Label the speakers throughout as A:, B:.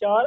A: 4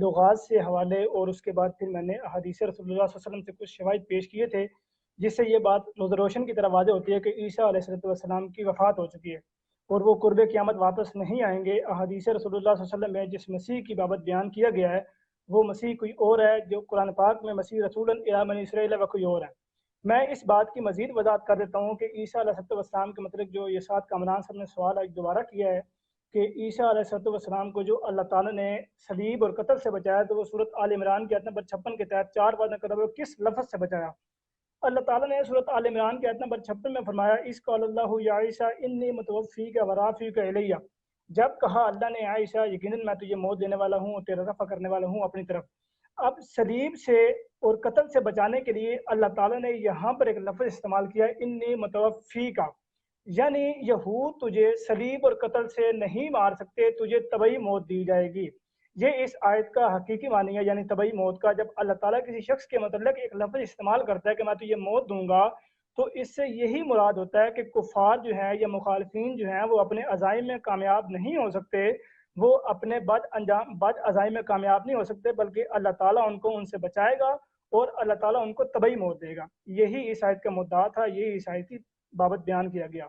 A: لغات سے حوالے اور اس کے بعد پھر میں نے احادیث رسول اللہ صلی اللہ علیہ وسلم سے کچھ شواہد پیش کیے تھے، جس سے یہ بات روز روشن کی طرح واضح ہوتی ہے کہ عیسیٰ علیہ السلام کی وفات ہو چکی ہے اور وہ قرب قیامت واپس نہیں آئیں گے۔ احادیث رسول اللہ صلی اللہ علیہ وسلم میں جس مسیح کی بابت بیان کیا گیا ہے وہ مسیح کوئی اور ہے، جو قرآن پاک میں مسیح رسول الی بنی اسرائیل و کوئی اور ہے۔ میں اس بات کی مزید وضاحت کر دیتا ہوں کہ عیسیٰ علیہ السلام کے متعلق جو یہ ساتھ کامران صاحب نے سوال آج دوبارہ کیا ہے کہ عیسیٰ علیہ السلام کو جو اللہ تعالیٰ نے صلیب اور قتل سے بچایا، تو وہ صورت آل عمران کی آیت نمبر 56 کے تحت 4 بار نقل ہے، وہ کس لفظ سے بچایا؟ اللہ تعالیٰ نے صورت آل عمران کی آیت نمبر 56 میں فرمایا، اس قال اللہ یا عیسیٰ انی متوفیک و رافعک الیہ، جب کہا اللہ نے عیسیٰ یقیناً میں تجھے موت دینے والا ہوں اور تیرا رفع کرنے والا ہوں اپنی طرف۔ اب صلیب سے اور قتل سے بچانے کے لیے اللہ تعالیٰ نے یہاں پر ایک لفظ استعمال کیا، انی متوفیک، یعنی یہود تجھے صلیب اور قتل سے نہیں مار سکتے، تجھے طبعی موت دی جائے گی۔ یہ اس آیت کا حقیقی معنی ہے، یعنی طبعی موت کا۔ جب اللہ تعالیٰ کسی شخص کے متعلق ایک لفظ استعمال کرتا ہے کہ میں تجھے موت دوں گا، تو اس سے یہی مراد ہوتا ہے کہ کفار جو ہیں یا مخالفین جو ہیں وہ اپنے عزائم میں کامیاب نہیں ہو سکتے، وہ اپنے بد عزائم میں کامیاب نہیں ہو سکتے، بلکہ اللہ تعالیٰ ان کو ان سے بچائے گا اور اللہ تعالیٰ ان کو طبعی موت دے گا۔ یہی اس آیت کا مدعا تھا، یہی اس آیت کی بابت بیان کیا گیا۔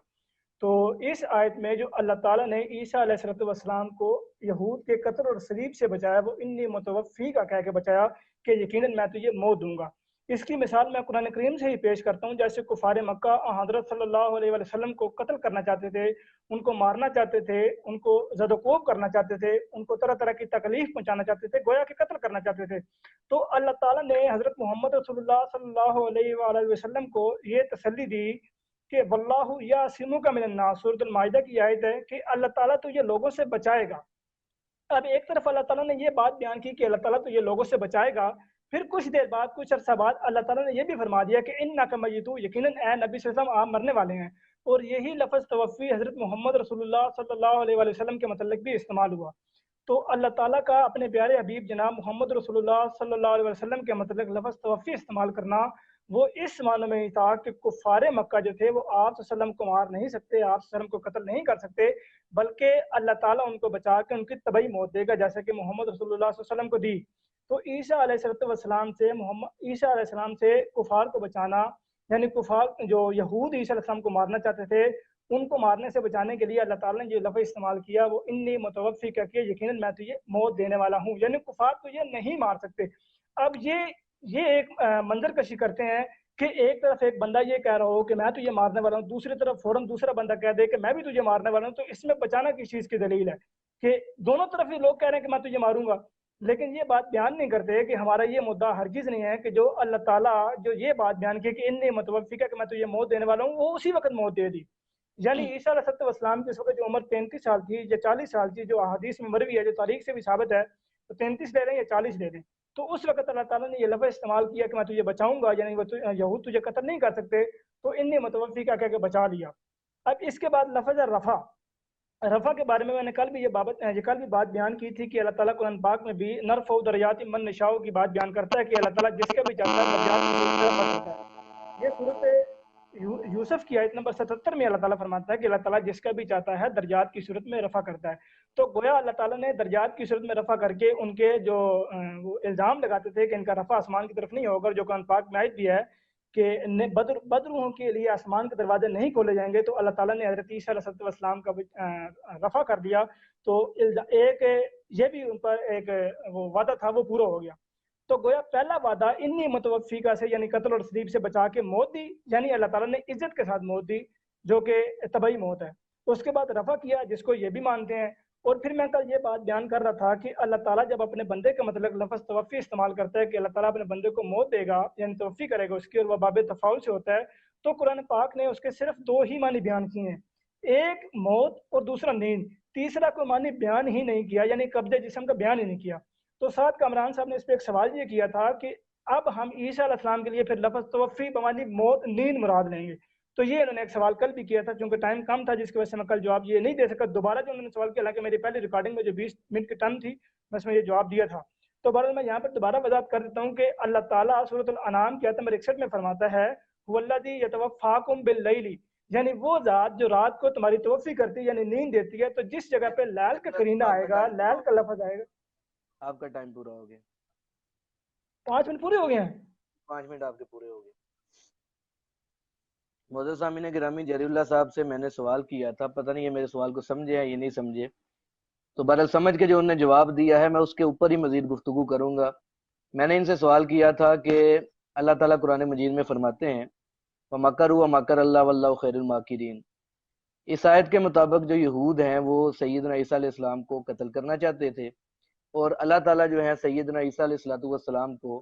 A: تو اس آیت میں جو اللہ تعالیٰ نے عیسیٰ علیہ السلام کو یہود کے قتل اور صلیب سے بچایا، وہ انی متوفی کا کہہ کے بچایا کہ یقیناً میں تجھے موت دوں گا۔ اس کی مثال میں قرآن کریم سے ہی پیش کرتا ہوں، جیسے کفار مکہ حضرت صلی اللہ علیہ وسلم کو قتل کرنا چاہتے تھے، ان کو مارنا چاہتے تھے، ان کو زد و کوب کرنا چاہتے تھے، ان کو طرح طرح کی تکلیف پہنچانا چاہتے تھے، گویا کہ قتل کرنا چاہتے تھے۔ تو اللہ تعالیٰ نے حضرت محمد رسول اللہ صلی اللہ علیہ وآلہ وسلم کو یہ تسلی دی کہ واللہ یعصمک من الناس، سورۃ المائدہ کی آیت ہے کہ اللہ تعالیٰ تجھے لوگوں سے بچائے گا۔ اب ایک طرف اللہ تعالیٰ نے یہ بات بیان کی کہ اللہ تعالیٰ تجھے لوگوں سے بچائے گا، پھر کچھ دیر بعد کچھ عرصہ بعد اللہ تعالیٰ نے یہ بھی فرما دیا کہ انک میت، یقیناً اے نبی صلی اللہ علیہ وسلم آپ مرنے والے ہیں۔ اور یہی لفظ توفی حضرت محمد رسول اللہ صلی اللہ علیہ وآلہ وسلم کے متعلق بھی استعمال ہوا۔ تو اللہ تعالیٰ کا اپنے پیارے حبیب جناب محمد رسول اللہ صلی اللہ علیہ وسلم کے متعلق لفظ توفی استعمال کرنا وہ اس معنی میں ہی تھا کہ کفار مکہ جو تھے وہ آپ صلی اللہ علیہ وسلم کو مار نہیں سکتے، آپ صلی اللہ علیہ وسلم کو قتل نہیں کر سکتے، بلکہ اللہ تعالیٰ ان کو بچا کے ان کی طبعی موت دے گا، جیسے کہ محمد رسول اللہ صلی اللہ علیہ وسلم کو دی۔ تو عیسیٰ علیہ السلام سے عیسیٰ علیہ السلام سے کفار کو بچانا، یعنی کفار جو یہود عیسیٰ علیہ السلام کو مارنا چاہتے تھے، ان کو مارنے سے بچانے کے لیے اللہ تعالیٰ نے جو لفظ استعمال کیا وہ انی متوفی کر کے یقیناً میں تجھے موت دینے والا ہوں، یعنی کفار تجھے نہیں مار سکتے۔ اب یہ ایک منظر کشی کرتے ہیں کہ ایک طرف ایک بندہ یہ کہہ رہا ہو کہ میں تجھے مارنے والا ہوں، دوسری طرف فوراً دوسرا بندہ کہہ دے کہ میں بھی تجھے مارنے والا ہوں، تو اس میں بچانا کس چیز کی دلیل ہے؟ کہ دونوں طرف یہ لوگ کہہ رہے ہیں کہ میں تجھے ماروں گا، لیکن یہ بات بیان نہیں کرتے کہ ہمارا یہ مدعا ہرگز نہیں ہے کہ جو اللہ تعالیٰ جو یہ بات بیان کی کہ انی متوفی کا کہ میں تجھے موت دینے والا ہوں، وہ اسی وقت موت دے دی۔ یعنی عیسیٰ علیہ السلام کی اس وقت جو عمر 33 سال تھی یا 40 سال تھی، جو احادیث میں مروی ہے، جو تاریخ سے بھی ثابت ہے، تو 33 لے لیں یا 40 لے لیں، تو اس وقت اللہ تعالیٰ نے یہ لفظ استعمال کیا کہ میں تجھے بچاؤں گا، یعنی وہ یہود تجھے قتل نہیں کر سکتے، تو انی متوفی کا کہہ کے بچا لیا۔ اب اس کے بعد لفظ رفع، رفع کے بارے میں نے کل بھی بات بیان کی تھی کہ اللہ تعالیٰ قرآن پاک میں بھی نرفع درجات من نشاء کی بات بیان کرتا ہے کہ اللہ تعالیٰ جس کا بھی چاہتا ہے درجات کی صورت میں رفع کرتا ہے۔ یہ صورت یوسف کی آیت نمبر 77 میں اللہ تعالیٰ فرماتا ہے کہ اللہ تعالیٰ جس کا بھی چاہتا ہے درجات کی صورت میں رفع کرتا ہے۔ تو گویا اللہ تعالیٰ نے درجات کی صورت میں رفع کر کے ان کے جو وہ الزام لگاتے تھے کہ ان کا رفع آسمان کی طرف نہیں ہوگا، جو قرآن پاک میں آیت بھی ہے کہ بدروحوں کے لیے آسمان کے دروازے نہیں کھولے جائیں گے، تو اللہ تعالیٰ نے حضرت عیسیٰ علیہ السلام کا رفع کر دیا، تو ایک یہ بھی ان پر ایک وہ وعدہ تھا وہ پورا ہو گیا۔ تو گویا پہلا وعدہ انی متوفی کا سے یعنی قتل اور صلیب سے بچا کے موت دی، یعنی اللہ تعالیٰ نے عزت کے ساتھ موت دی جو کہ طبعی موت ہے۔ اس کے بعد رفع کیا جس کو یہ بھی مانتے ہیں۔ اور پھر میں کل یہ بات بیان کر رہا تھا کہ اللہ تعالیٰ جب اپنے بندے کے مطلب لفظ توفی استعمال کرتا ہے کہ اللہ تعالیٰ اپنے بندے کو موت دے گا، یعنی توفی کرے گا اس کی، اور وہ باب تفاعل سے ہوتا ہے، تو قرآن پاک نے اس کے صرف دو ہی معنی بیان کیے ہیں، ایک موت اور دوسرا نیند، تیسرا کوئی معنی بیان ہی نہیں کیا، یعنی قبض جسم کا بیان ہی نہیں کیا۔ تو ساتھ کامران صاحب نے اس پہ ایک سوال یہ کیا تھا کہ اب ہم عیسیٰ علیہ السلام کے لیے پھر لفظ توفی بمعنی موت نیند مراد لیں گے، تو یہ انہوں نے ایک سوال کل بھی کیا تھا، چونکہ ٹائم کم تھا جس کی وجہ سے میں کل جواب یہ نہیں دے سکا۔ دوبارہ جو انہوں نے سوال کیا، حالانکہ میری پہلی ریکارڈنگ میں جو 20 منٹ کی ٹائم تھی میں اس میں یہ جواب دیا تھا، تو بہرحال میں یہاں پر دوبارہ وضاحت کر دیتا ہوں کہ اللہ تعالیٰ سورۃ الانعام کی آیت نمبر 61 میں فرماتا ہے والذی یتوفاکم باللیل، یعنی وہ ذات جو رات کو تمہاری توفی کرتی ہے یعنی نیند دیتی ہے۔ تو جس جگہ پہ لیل کا قرینہ آئے گا، لیل کا لفظ آئے گا،
B: آپ کا ٹائم پورا ہو گیا،
A: 5 منٹ پورے ہو گئے ہیں؟
B: 5 منٹ آپ کے پورے ہو گئے۔ معزز سامعین گرامی، جری اللہ صاحب سے میں نے سوال کیا تھا، پتہ نہیں یہ میرے سوال کو سمجھے یا یہ نہیں سمجھے، تو بہرحال سمجھ کے جو انہوں نے جواب دیا ہے میں اس کے اوپر ہی مزید گفتگو کروں گا۔ میں نے ان سے سوال کیا تھا کہ اللہ تعالیٰ قرآن مجید میں فرماتے ہیں وَمَكَرُوا وَمَكَرَ اللَّهُ وَاللَّهُ خَيْرُ الْمَاكِرِينَ، اس آیت کے مطابق جو یہود ہیں وہ سیدنا عیسیٰ علیہ السلام کو قتل کرنا چاہتے تھے، اور اللہ تعالیٰ جو ہے سیدنا عیسیٰ علیہ السلام کو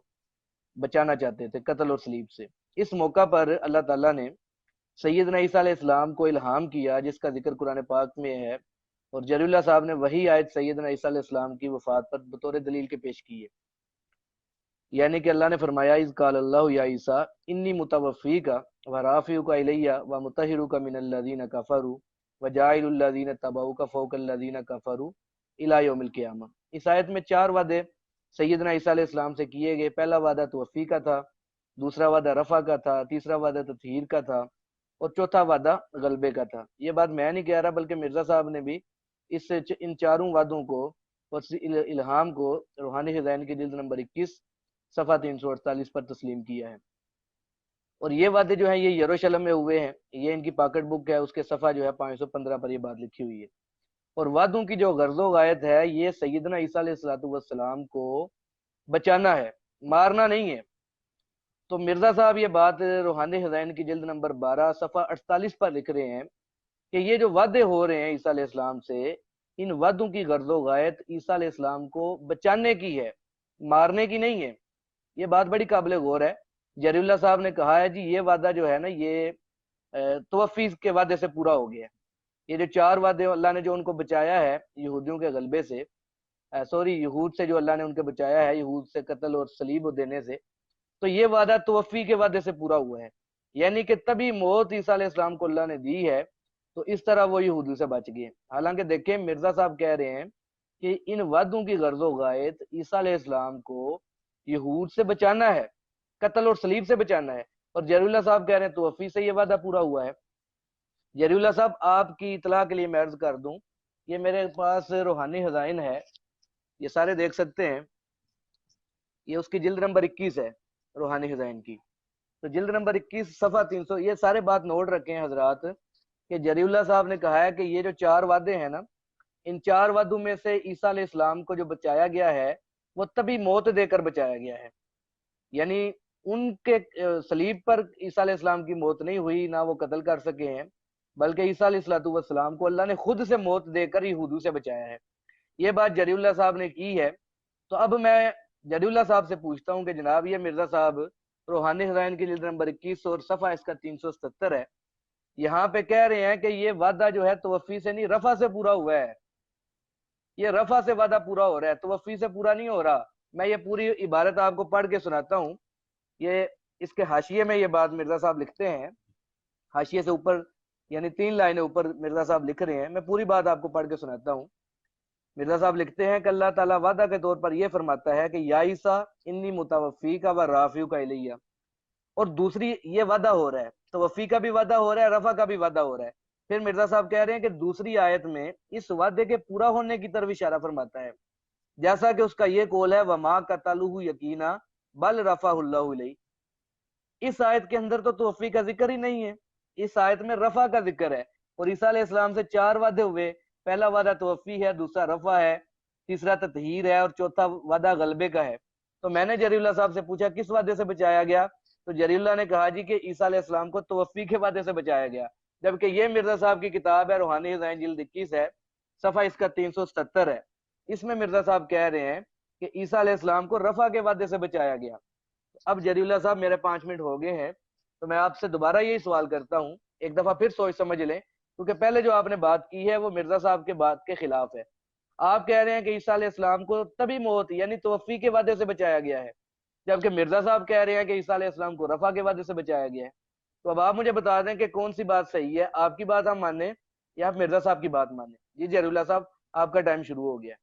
B: بچانا چاہتے تھے قتل اور صلیب سے۔ اس موقع پر اللہ تعالیٰ نے سیدنا عیسیٰ علیہ السلام کو الہام کیا، جس کا ذکر قرآن پاک میں ہے، اور جری اللہ صاحب نے وہی آیت سیدنا عیسیٰ علیہ السلام کی وفات پر بطور دلیل کے پیش کی ہے، یعنی کہ اللہ نے فرمایا اذ قال اللہ یا عیسیٰ انی متوفیک ورافعک الیہ ومطہرک من الذین کفروا وجاعل الذین تبعوک فوق الذین کفروا الی یوم القیامہ۔ اس آیت میں 4 وعدے سیدنا عیسیٰ علیہ السلام سے کیے گئے۔ پہلا وعدہ توفی کا تھا، دوسرا وعدہ رفع کا تھا، تیسرا وعدہ تطہیر کا تھا، اور چوتھا وعدہ غلبے کا تھا۔ یہ بات میں نہیں کہہ رہا بلکہ مرزا صاحب نے بھی ان چاروں وعدوں کو اور الہام کو روحانی خزائن کی جلد نمبر 21 صفحہ 348 پر تسلیم کیا ہے۔ اور یہ وعدے جو ہیں یہ یروشلم میں ہوئے ہیں، یہ ان کی پاکٹ بک ہے، اس کے صفحہ جو ہے 515 پر یہ بات لکھی ہوئی ہے۔ اور وعدوں کی جو غرض و غایت ہے یہ سیدنا عیسیٰ علیہ السلام کو بچانا ہے، مارنا نہیں ہے۔ تو مرزا صاحب یہ بات روحانی خزائن کی جلد نمبر 12 صفحہ 48 پر لکھ رہے ہیں کہ یہ جو وعدے ہو رہے ہیں عیسیٰ علیہ السلام سے، ان وعدوں کی غرض و غایت عیسیٰ علیہ السلام کو بچانے کی ہے، مارنے کی نہیں ہے۔ یہ بات بڑی قابل غور ہے۔ جری اللہ صاحب نے کہا ہے جی یہ وعدہ جو ہے نا یہ توفی کے وعدے سے پورا ہو گیا ہے۔ یہ جو 4 وعدے اللہ نے جو ان کو بچایا ہے یہودیوں کے غلبے سے، یہود سے جو اللہ نے ان کے بچایا ہے، یہود سے قتل اور صلیب دینے سے، تو یہ وعدہ توفی کے وعدے سے پورا ہوا ہے، یعنی کہ تبھی موت عیسیٰ علیہ السلام کو اللہ نے دی ہے، تو اس طرح وہ یہودیوں سے بچ گئے۔ حالانکہ دیکھیں مرزا صاحب کہہ رہے ہیں کہ ان وعدوں کی غرض و غایت عیسیٰ علیہ السلام کو یہود سے بچانا ہے، قتل اور صلیب سے بچانا ہے، اور جری اللہ صاحب کہہ رہے ہیں توفی سے یہ وعدہ پورا ہوا ہے۔ جری اللہ صاحب آپ کی اطلاع کے لیے میں عرض کر دوں، یہ میرے پاس روحانی خزائن ہے، یہ سارے دیکھ سکتے ہیں، یہ اس کی جلد نمبر 21 ہے روحانی خزائن کی، تو جلد نمبر 21 صفحہ 300، یہ سارے بات نوٹ رکھے ہیں حضرات کہ جری اللہ صاحب نے کہا ہے کہ یہ جو 4 وعدے ہیں نا، ان 4 وعدوں میں سے عیسیٰ علیہ السلام کو جو بچایا گیا ہے وہ تبھی موت دے کر بچایا گیا ہے، یعنی ان کے صلیب پر عیسیٰ علیہ السلام کی موت نہیں ہوئی، نہ وہ قتل کر سکے ہیں، بلکہ عیسیٰ علیہ السلام کو اللہ نے خود سے موت دے کر یہودیوں سے بچایا ہے۔ یہ بات جری اللہ صاحب نے کی ہے۔ تو اب میں جری اللہ صاحب سے پوچھتا ہوں کہ جناب یہ مرزا صاحب روحانی خزائن کی جلد نمبر 21 اور صفحہ اس کا 377 ہے، یہاں پہ کہہ رہے ہیں کہ یہ وعدہ جو ہے توفی سے نہیں رفع سے پورا ہوا ہے، یہ رفع سے وعدہ پورا ہو رہا ہے، توفی سے پورا نہیں ہو رہا۔ میں یہ پوری عبارت آپ کو پڑھ کے سناتا ہوں، یہ اس کے حاشیے میں یہ بات مرزا صاحب لکھتے ہیں، حاشیے سے اوپر یعنی 3 لائنیں اوپر مرزا صاحب لکھ رہے ہیں، میں پوری بات آپ کو پڑھ کے سناتا ہوں۔ مرزا صاحب لکھتے ہیں کہ اللہ تعالیٰ وعدہ کے طور پر یہ فرماتا ہے کہ یا عیسیٰ انی متوفیک و رافعک الیہ، اور دوسری یہ وعدہ ہو رہا ہے، توفی کا بھی وعدہ ہو رہا ہے، رفع کا بھی وعدہ ہو رہا ہے۔ پھر مرزا صاحب کہہ رہے ہیں کہ دوسری آیت میں اس وعدے کے پورا ہونے کی طرف اشارہ فرماتا ہے، جیسا کہ اس کا یہ قول ہے وما قتلوہ یقینا بل رفعہ اللہ الیہ۔ اس آیت کے اندر تو توفی کا ذکر ہی نہیں ہے، اس آیت میں رفع کا ذکر ہے، اور عیسیٰ علیہ السلام سے 4 وعدے ہوئے، پہلا وعدہ توفی ہے، دوسرا رفع ہے، تیسرا تطہیر ہے، اور چوتھا وعدہ غلبے کا ہے۔ تو میں نے جری اللہ صاحب سے پوچھا کس وعدے سے بچایا گیا، تو جری اللہ نے کہا جی کہ عیسیٰ علیہ السلام کو توفی کے وعدے سے بچایا گیا، جبکہ یہ مرزا صاحب کی کتاب ہے روحانی خزائن جلد 21 ہے، صفحہ اس کا 377 ہے، اس میں مرزا صاحب کہہ رہے ہیں کہ عیسیٰ علیہ السلام کو رفع کے وعدے سے بچایا گیا۔ اب جری اللہ صاحب میرے 5 منٹ ہو گئے ہیں، تو میں آپ سے دوبارہ یہی سوال کرتا ہوں، ایک دفعہ پھر سوچ سمجھ لیں، کیونکہ پہلے جو آپ نے بات کی ہے وہ مرزا صاحب کے بات کے خلاف ہے۔ آپ کہہ رہے ہیں کہ عیسیٰ علیہ السلام کو تبھی موت یعنی توفی کے وعدے سے بچایا گیا ہے، جبکہ مرزا صاحب کہہ رہے ہیں کہ عیسیٰ علیہ السلام کو رفع کے وعدے سے بچایا گیا ہے۔ تو اب آپ مجھے بتا دیں کہ کون سی بات صحیح ہے، آپ کی بات ہم مانیں یا آپ مرزا صاحب کی بات مانیں؟ جی جری اللہ صاحب آپ کا ٹائم شروع ہو گیا۔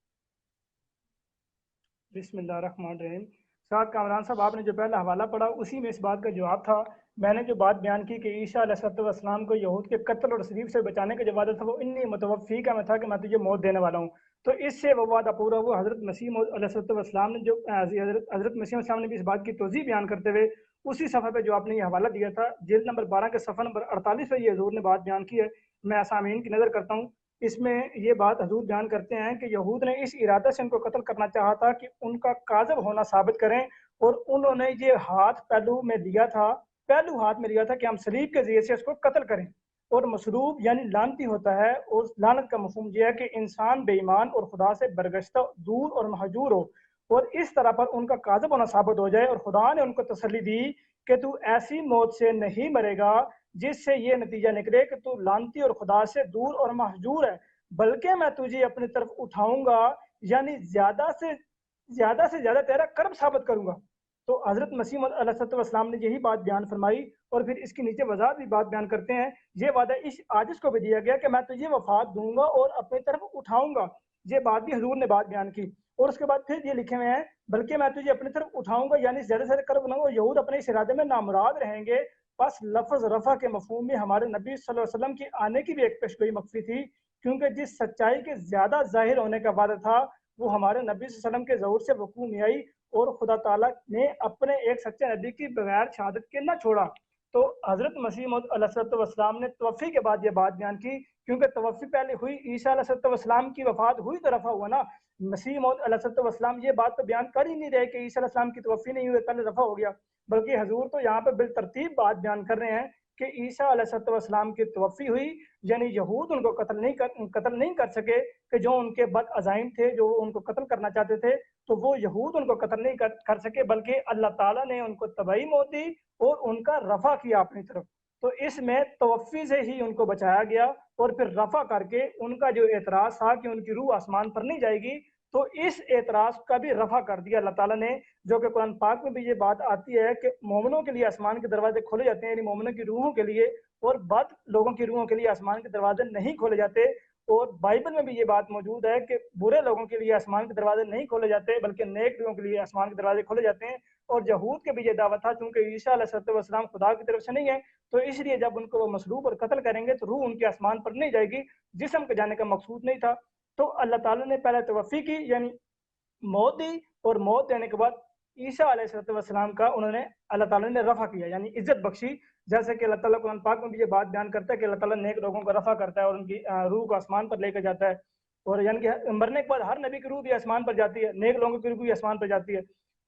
A: بسم اللہ الرحمن الرحیم۔ سعد کامران صاحب، آپ نے جو پہلا حوالہ پڑھا اسی میں اس بات کا جواب تھا میں نے جو بات بیان کی کہ عیسیٰ علیہ السلام کو یہود کے قتل اور صلیب سے بچانے کا جو وعدہ تھا وہ انی متوفی کا میں تھا کہ میں تجھے موت دینے والا ہوں، تو اس سے وہ وعدہ پورا ہوا۔ حضرت مسیح موعود علیہ السلام نے جو حضرت مسیح علیہ السلام نے بھی اس بات کی توضیح بیان کرتے ہوئے اسی صفحے پہ جو آپ نے یہ حوالہ دیا تھا، جلد نمبر 12 کے صفحہ نمبر 48 پہ یہ حضور نے بات بیان کی ہے۔ میں اسامین کی نظر کرتا ہوں، اس میں یہ بات حضور بیان کرتے ہیں کہ یہود نے اس ارادہ سے ان کو قتل کرنا چاہا تھا کہ ان کا کاذب ہونا ثابت کریں، اور انہوں نے یہ ہاتھ پہلو میں لیا تھا، پہلو ہاتھ میں لیا تھا کہ ہم صلیب کے ذریعے سے اس کو قتل کریں۔ اور مصلوب یعنی لعنتی ہوتا ہے، اور لعنت کا مفہوم یہ ہے کہ انسان بے ایمان اور خدا سے برگشتہ، دور اور مہجور ہو، اور اس طرح پر ان کا کاذب ہونا ثابت ہو جائے۔ اور خدا نے ان کو تسلی دی کہ تو ایسی موت سے نہیں مرے گا جس سے یہ نتیجہ نکلے کہ تو لعنتی اور خدا سے دور اور مہجور ہے، بلکہ میں تجھے اپنی طرف اٹھاؤں گا، یعنی زیادہ تیرا کرب ثابت کروں گا۔ تو حضرت مسیح علیہ السلام نے یہی بات بیان فرمائی، اور پھر اس کے نیچے وضاحت بھی بات بیان کرتے ہیں، یہ وعدہ اس عاجز کو بھی دیا گیا کہ میں تجھے وفات دوں گا اور اپنی طرف اٹھاؤں گا، یہ بات بھی حضور نے بات بیان کی۔ اور اس کے بعد پھر یہ لکھے ہوئے ہیں بلکہ میں تجھے اپنی طرف اٹھاؤں گا، یعنی زیادہ سے زیادہ کرب بناؤں گا، اور یہود اپنے اس ارادے میں نامراد رہیں گے۔ پس لفظ رفع کے مفہوم میں ہمارے نبی صلی اللہ علیہ وسلم کی آنے کی بھی ایک پیشگوئی مخفی تھی، کیونکہ جس سچائی کے زیادہ ظاہر ہونے کا وعدہ تھا وہ ہمارے نبی صلی اللہ علیہ وسلم کے ظہور سے وقوع میں آئی، اور خدا تعالیٰ نے اپنے ایک سچے نبی کی بغیر شہادت کے نہ چھوڑا۔ تو حضرت مسیح موعود علیہ السلام نے توفی کے بعد یہ بات بیان کی، کیونکہ توفی پہلے ہوئی، عیسیٰ علیہ السلام کی وفات ہوئی تو رفع ہوا نا۔ مسیح موعود علیہ السلام یہ بات تو بیان کر ہی نہیں رہے کہ عیسیٰ علیہ السلام کی توفی نہیں ہوئی پہلے رفع ہو گیا، بلکہ حضور تو یہاں پہ بالترتیب بات بیان کر رہے ہیں کہ عیسیٰ علیہ السلام کی توفی ہوئی، یعنی یہود ان کو قتل نہیں کر سکے، کہ جو ان کے بد عزائم تھے، جو ان کو قتل کرنا چاہتے تھے، تو وہ یہود ان کو قتل نہیں کر سکے، بلکہ اللہ تعالیٰ نے ان کو طبعی موت دی اور ان کا رفع کیا اپنی طرف۔ تو اس میں توفی سے ہی ان کو بچایا گیا، اور پھر رفع کر کے ان کا جو اعتراض تھا کہ ان کی روح آسمان پر نہیں جائے گی، تو اس اعتراض کا بھی رفع کر دیا اللہ تعالیٰ نے، جو کہ قرآن پاک میں بھی یہ بات آتی ہے کہ مومنوں کے لیے آسمان کے دروازے کھولے جاتے ہیں، یعنی مومنوں کی روحوں کے لیے، اور بد لوگوں کی روحوں کے لیے آسمان کے دروازے نہیں کھولے جاتے۔ اور بائبل میں بھی یہ بات موجود ہے کہ برے لوگوں کے لیے آسمان کے دروازے نہیں کھولے جاتے، بلکہ نیک لوگوں کے لیے آسمان کے دروازے کھولے جاتے ہیں۔ اور یہود کے بھی یہ دعویٰ تھا، چونکہ عیسیٰ علیہ السلام خدا کی طرف سے نہیں ہے، تو اس لیے جب ان کو وہ مصلوب اور قتل کریں گے تو روح ان کے آسمان پر نہیں جائے گی، جسم کے جانے کا مقصود نہیں تھا۔ تو اللہ تعالیٰ نے پہلے توفی کی، یعنی موت دی، اور موت دینے کے بعد عیسیٰ علیہ السلام کا انہوں نے اللہ تعالیٰ نے رفع کیا، یعنی عزت بخشی، جیسے کہ اللہ تعالیٰ قرآن پاک میں بھی یہ بات بیان کرتا ہے کہ اللہ تعالیٰ نیک لوگوں کو رفع کرتا ہے اور ان کی روح کو آسمان پر لے کے جاتا ہے، اور یعنی کہ مرنے کے بعد ہر نبی کی روح بھی آسمان پر جاتی ہے، نیک لوگوں کی روح بھی آسمان پر جاتی ہے۔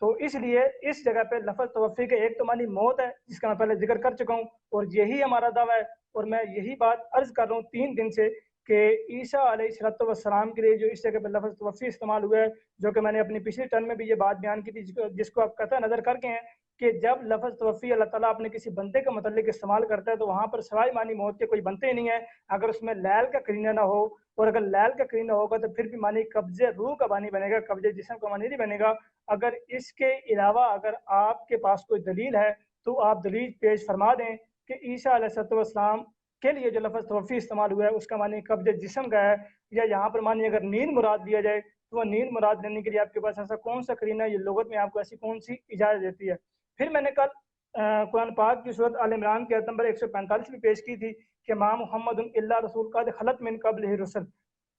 A: تو اس لیے اس جگہ پہ لفظ توفی کے ایک تو معنی موت ہے، جس کا میں پہلے ذکر کر چکا ہوں، اور یہی ہمارا دعویٰ ہے، اور میں یہی بات عرض کر رہا ہوں 3 دن سے کہ عیسیٰ علیہ السلام کے لیے جو اس جگہ پہ لفظ توفی استعمال ہوا ہے، جو کہ میں نے اپنی پچھلی ٹرم میں بھی یہ بات بیان کی تھی، جس کو آپ قطع نظر کر کے ہیں کہ جب لفظ توفی اللہ تعالیٰ اپنے کسی بندے کے متعلق استعمال کرتا ہے تو وہاں پر سوائے معنی موت کے کوئی بنتے ہی نہیں ہے، اگر اس میں لیل کا قرینہ نہ ہو، اور اگر لیل کا قرینہ ہوگا تو پھر بھی معنی قبضے روح کا معنی بنے گا، قبضے جسم کا معنی نہیں بنے گا۔ اگر اس کے علاوہ اگر آپ کے پاس کوئی دلیل ہے تو آپ دلیل پیش فرما دیں کہ عیسیٰ علیہ السلام کے لیے جو لفظ توفی استعمال ہوا ہے اس کا معنی قبض جسم کا ہے، یا یہاں پر معنی اگر نیند مراد دیا جائے تو وہ نیند مراد لینے کے لیے آپ کے پاس ایسا کون سا قرینہ ہے، یہ لغت میں آپ کو ایسی کون سی اجازت دیتی ہے۔ پھر میں نے کل قرآن پاک کی سورۃ آل عمران کی آیت نمبر 145 بھی پیش کی تھی کہ ما محمد الا رسول قد خلت من قبلہ رسل،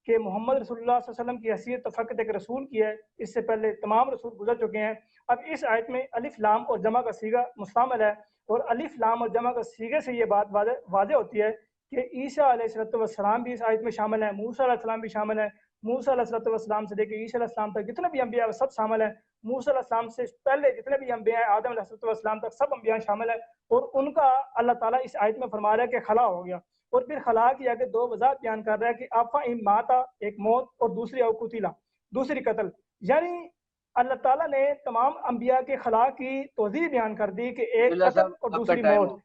A: کہ محمد رسول اللہ صلی اللہ علیہ وسلم کی حیثیت تو فقط ایک رسول کی ہے، اس سے پہلے تمام رسول گزر چکے ہیں۔ اب اس آیت میں الف لام اور جمع کا صیغہ مستعمل ہے، اور الف لام اور جمع کا صیغے سے یہ بات واضح ہوتی ہے کہ عیسیٰ علیہ السلام بھی اس آیت میں شامل ہیں، موسیٰ علیہ السلام بھی شامل ہیں، موسیٰ علیہ السلام سے لے کے عیسیٰ علیہ السلام تک جتنے بھی انبیاء سب شامل ہیں، موسیٰ علیہ السلام سے پہلے جتنے بھی انبیاء ہیں آدم علیہ السلام تک سب انبیاء شامل ہیں، اور ان کا اللہ تعالیٰ اس آیت میں فرما رہا ہے کہ خلا ہو گیا۔ اور پھر خلا کی آگے 2 وضاحت بیان کر رہا ہے کہ آفا ماتا ایک موت، اور دوسری او قتیلا دوسری قتل، یعنی اللہ تعالیٰ نے تمام انبیاء کے خلا کی توضیح بیان کر دی کہ ایک
B: اللہ
A: قتل
B: صاحب
A: اور دوسری موت۔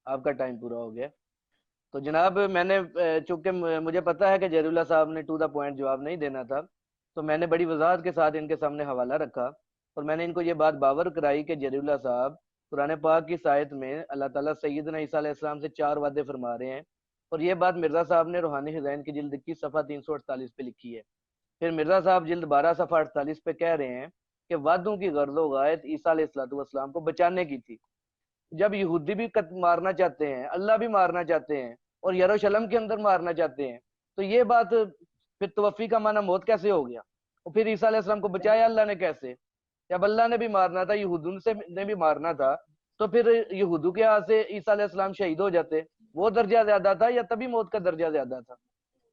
B: آپ کا ٹائم پورا ہو گیا۔ تو جناب میں نے چونکہ مجھے پتا ہے کہ جہر اللہ صاحب نے ٹو دا پوائنٹ جواب نہیں دینا تھا، تو میں نے بڑی وضاحت کے ساتھ ان کے سامنے حوالہ رکھا، اور میں نے ان کو یہ بات باور کرائی کہ جہر اللہ صاحب قرآن پاک کی آیت میں اللہ تعالیٰ سیدنا عیسیٰ علیہ السلام سے 4 وعدے فرما رہے ہیں، اور یہ بات مرزا صاحب نے روحانی خزائن کی جلد 21 صفحہ 348 پہ لکھی ہے۔ پھر مرزا صاحب جلد 12 صفحہ 48 پہ کہہ رہے ہیں کہ وعدوں کی غرض و غایت عیسیٰ علیہ السلام کو بچانے کی تھی، جب یہودی بھی مارنا چاہتے ہیں، اللہ بھی مارنا چاہتے ہیں، اور یروشلم کے اندر مارنا چاہتے ہیں، تو یہ بات پھر توفی کا معنی موت کیسے ہو گیا؟ اور پھر عیسیٰ علیہ السلام کو بچایا اللہ نے کیسے؟ جب اللہ نے بھی مارنا تھا، یہودوں سے نے بھی مارنا تھا، تو پھر یہودوں کے ہاتھ سے عیسیٰ علیہ السلام شہید ہو جاتے، وہ درجہ زیادہ تھا یا تبھی موت کا درجہ زیادہ تھا؟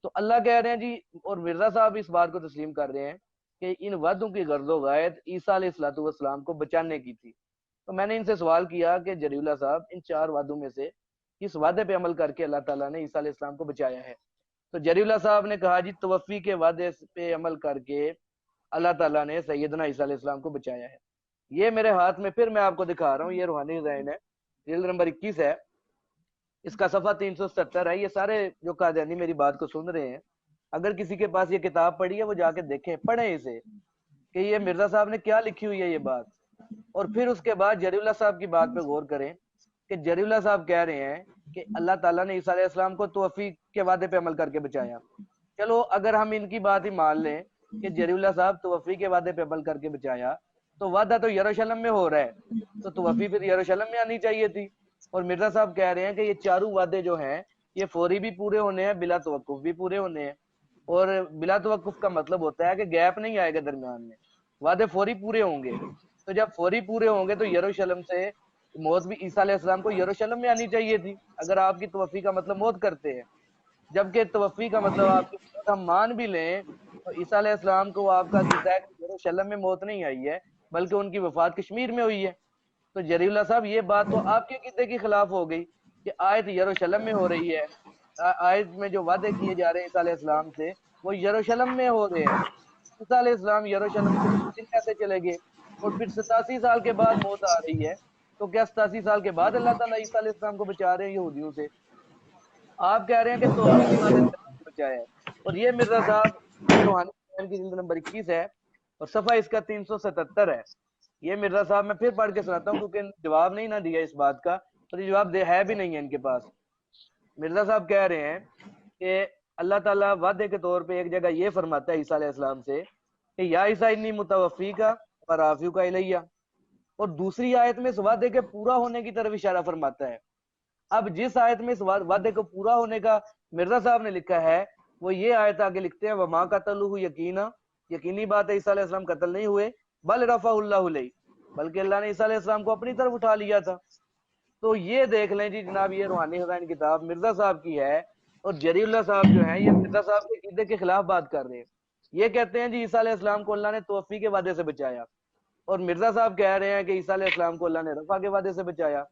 B: تو اللہ کہہ رہے ہیں جی، اور مرزا صاحب اس بات کو تسلیم کر رہے ہیں کہ ان وعدوں کی غرض و غایت عیسیٰ علیہ السلام کو بچانے کی تھی۔ تو میں نے ان سے سوال کیا کہ جری اللہ صاحب، ان 4 وعدوں میں سے کس وعدے پہ عمل کر کے اللہ تعالیٰ نے عیسیٰ علیہ السلام کو بچایا ہے؟ تو جری اللہ صاحب نے کہا جی، توفی کے وعدے پہ عمل کر کے اللہ تعالیٰ نے سیدنا عیسیٰ علیہ السلام کو بچایا ہے۔ یہ میرے ہاتھ میں پھر میں آپ کو دکھا رہا ہوں، یہ روحانی ذہن ہے، جلد نمبر 21 ہے، اس کا صفحہ 370 ہے۔ یہ سارے جو قادیانی میری بات کو سن رہے ہیں، اگر کسی کے پاس یہ کتاب پڑھی ہے وہ جا کے دیکھیں، پڑھیں اسے کہ یہ مرزا صاحب نے کیا لکھی ہوئی ہے یہ بات، اور پھر اس کے بعد جری اللہ صاحب کی بات پہ غور کریں کہ جری اللہ صاحب کہہ رہے ہیں کہ اللہ تعالیٰ نے عیسیٰ علیہ السلام کو توفی کے وعدے پہ عمل کر کے بچایا۔ چلو اگر ہم ان کی بات ہی مان لیں کہ جری اللہ صاحب توفی کے وعدے پہ عمل کر کے بچایا، تو وعدہ تو یروشلم میں ہو رہا ہے، تو توفی پھر یروشلم میں آنی چاہیے تھی۔ اور مرزا صاحب کہہ رہے ہیں کہ یہ 4 وعدے جو ہیں یہ فوری بھی پورے ہونے ہیں، بلا توقف بھی پورے ہونے ہیں۔ اور بلا توقف کا مطلب ہوتا ہے کہ گیپ نہیں آئے گا درمیان میں، وعدے فوری پورے ہوں گے۔ تو جب فوری پورے ہوں گے تو یروشلم سے موت بھی عیسیٰ علیہ السلام کو یروشلم میں آنی چاہیے تھی، اگر آپ کی توفی کا مطلب موت کرتے ہیں۔ جبکہ توفی کا مطلب آپ کی موت ہم مان بھی لیں تو عیسیٰ علیہ السلام کو آپ کا عقیدہ ہے کہ یروشلم میں موت نہیں آئی ہے، بلکہ ان کی وفات کشمیر میں ہوئی ہے۔ تو جری اللہ صاحب یہ بات تو آپ کے عقیدے کے خلاف ہو گئی کہ آیت یروشلم میں ہو رہی ہے، آیت میں جو وعدے کیے جا رہے ہیں عیسیٰ علیہ السلام سے وہ یروشلم میں ہو رہے ہیں۔ عیسیٰ علیہ السلام یروشلم سے فلسطین کیسے چلے گئے؟ اور پھر 87 سال کے بعد موت آ رہی ہے، تو کیا 87 سال کے بعد اللہ تعالیٰ عیسیٰ علیہ السلام کو بچا رہے ہیں یہودیوں سے؟ آپ کہہ رہے ہیں کہ توفی کے وعدے سے بچایا ہے۔ اور یہ مرزا صاحب، یہ روحانی ذہن کی جلد نمبر 21 ہے اور صفحہ اس کا 377 ہے۔ یہ مرزا صاحب میں پھر پڑھ کے سناتا ہوں کیونکہ جواب نہیں نہ دیا اس بات کا، اور یہ جواب ہے بھی نہیں ہے ان کے پاس۔ مرزا صاحب کہہ رہے ہیں کہ اللہ تعالیٰ وعدے کے طور پہ ایک جگہ یہ فرماتا ہے عیسیٰ علیہ السلام سے کہ یا عیسیٰ انی متوفی کا ورافیو کا الیہ، اور دوسری آیت میں اس وعدے کے پورا ہونے کی طرف اشارہ فرماتا ہے۔ اب جس آیت میں اس وعدے کو پورا ہونے کا مرزا صاحب نے لکھا ہے، وہ یہ آیت آگے لکھتے ہیں وما قتلوہ یقینا، یقینی بات ہے عیسیٰ علیہ السلام قتل نہیں ہوئے، بل رفع اللہ علیہ، بلکہ اللہ نے عیسیٰ علیہ السلام کو اپنی طرف اٹھا لیا تھا۔ تو یہ دیکھ لیں جی جناب، یہ روحانی خزائن کتاب مرزا صاحب کی ہے، اور جری اللہ صاحب جو ہیں یہ مرزا صاحب کے عقیدے کے خلاف بات کر رہے ہیں۔ یہ کہتے ہیں جی عیسیٰ علیہ السلام کو اللہ نے توفی کے وعدے سے بچایا، اور مرزا صاحب کہہ رہے ہیں کہ عیسیٰ علیہ السلام کو اللہ نے رفع کے وعدے سے بچایا۔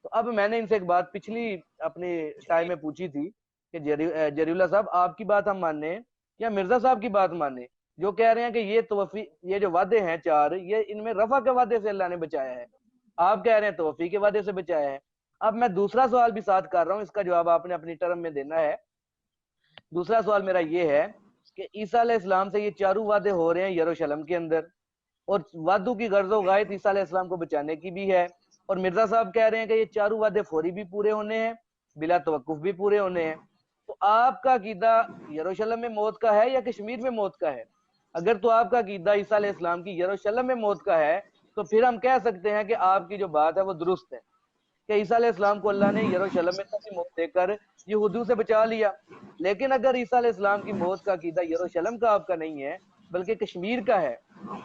B: تو اب میں نے ان سے ایک بات پچھلی اپنی ٹائم میں پوچھی تھی کہ جری اللہ صاحب آپ کی بات ہم ماننے یا مرزا صاحب کی بات ماننے، جو کہہ رہے ہیں کہ یہ توفی، یہ جو وعدے ہیں 4، یہ ان میں رفع کے وعدے سے اللہ نے بچایا ہے، آپ کہہ رہے ہیں توفی کے وعدے سے بچایا ہے۔ اب میں دوسرا سوال بھی ساتھ کر رہا ہوں، اس کا جواب آپ نے اپنی ٹرم میں دینا ہے۔ دوسرا سوال میرا یہ ہے کہ عیسیٰ علیہ السلام سے یہ 4 وعدے ہو رہے ہیں یروشلم کے اندر، اور وعدوں کی غرض و غایت عیسیٰ علیہ السلام کو بچانے کی بھی ہے، اور مرزا صاحب کہہ رہے ہیں کہ یہ 4 وعدے فوری بھی پورے ہونے ہیں، بلا توقف بھی پورے ہونے ہیں۔ تو آپ کا عقیدہ یروشلم میں موت کا ہے یا کشمیر میں موت کا ہے؟ اگر تو آپ کا عقیدہ عیسیٰ علیہ السلام کی یروشلم میں موت کا ہے تو پھر ہم کہہ سکتے ہیں کہ آپ کی جو بات ہے وہ درست ہے کہ عیسیٰ علیہ السلام کو اللہ نے یروشلم میں تبھی موت دے کر یہودیوں سے بچا لیا۔ لیکن اگر عیسیٰ علیہ السلام کی موت کا عقیدہ یروشلم کا آپ کا نہیں ہے بلکہ کشمیر کا ہے،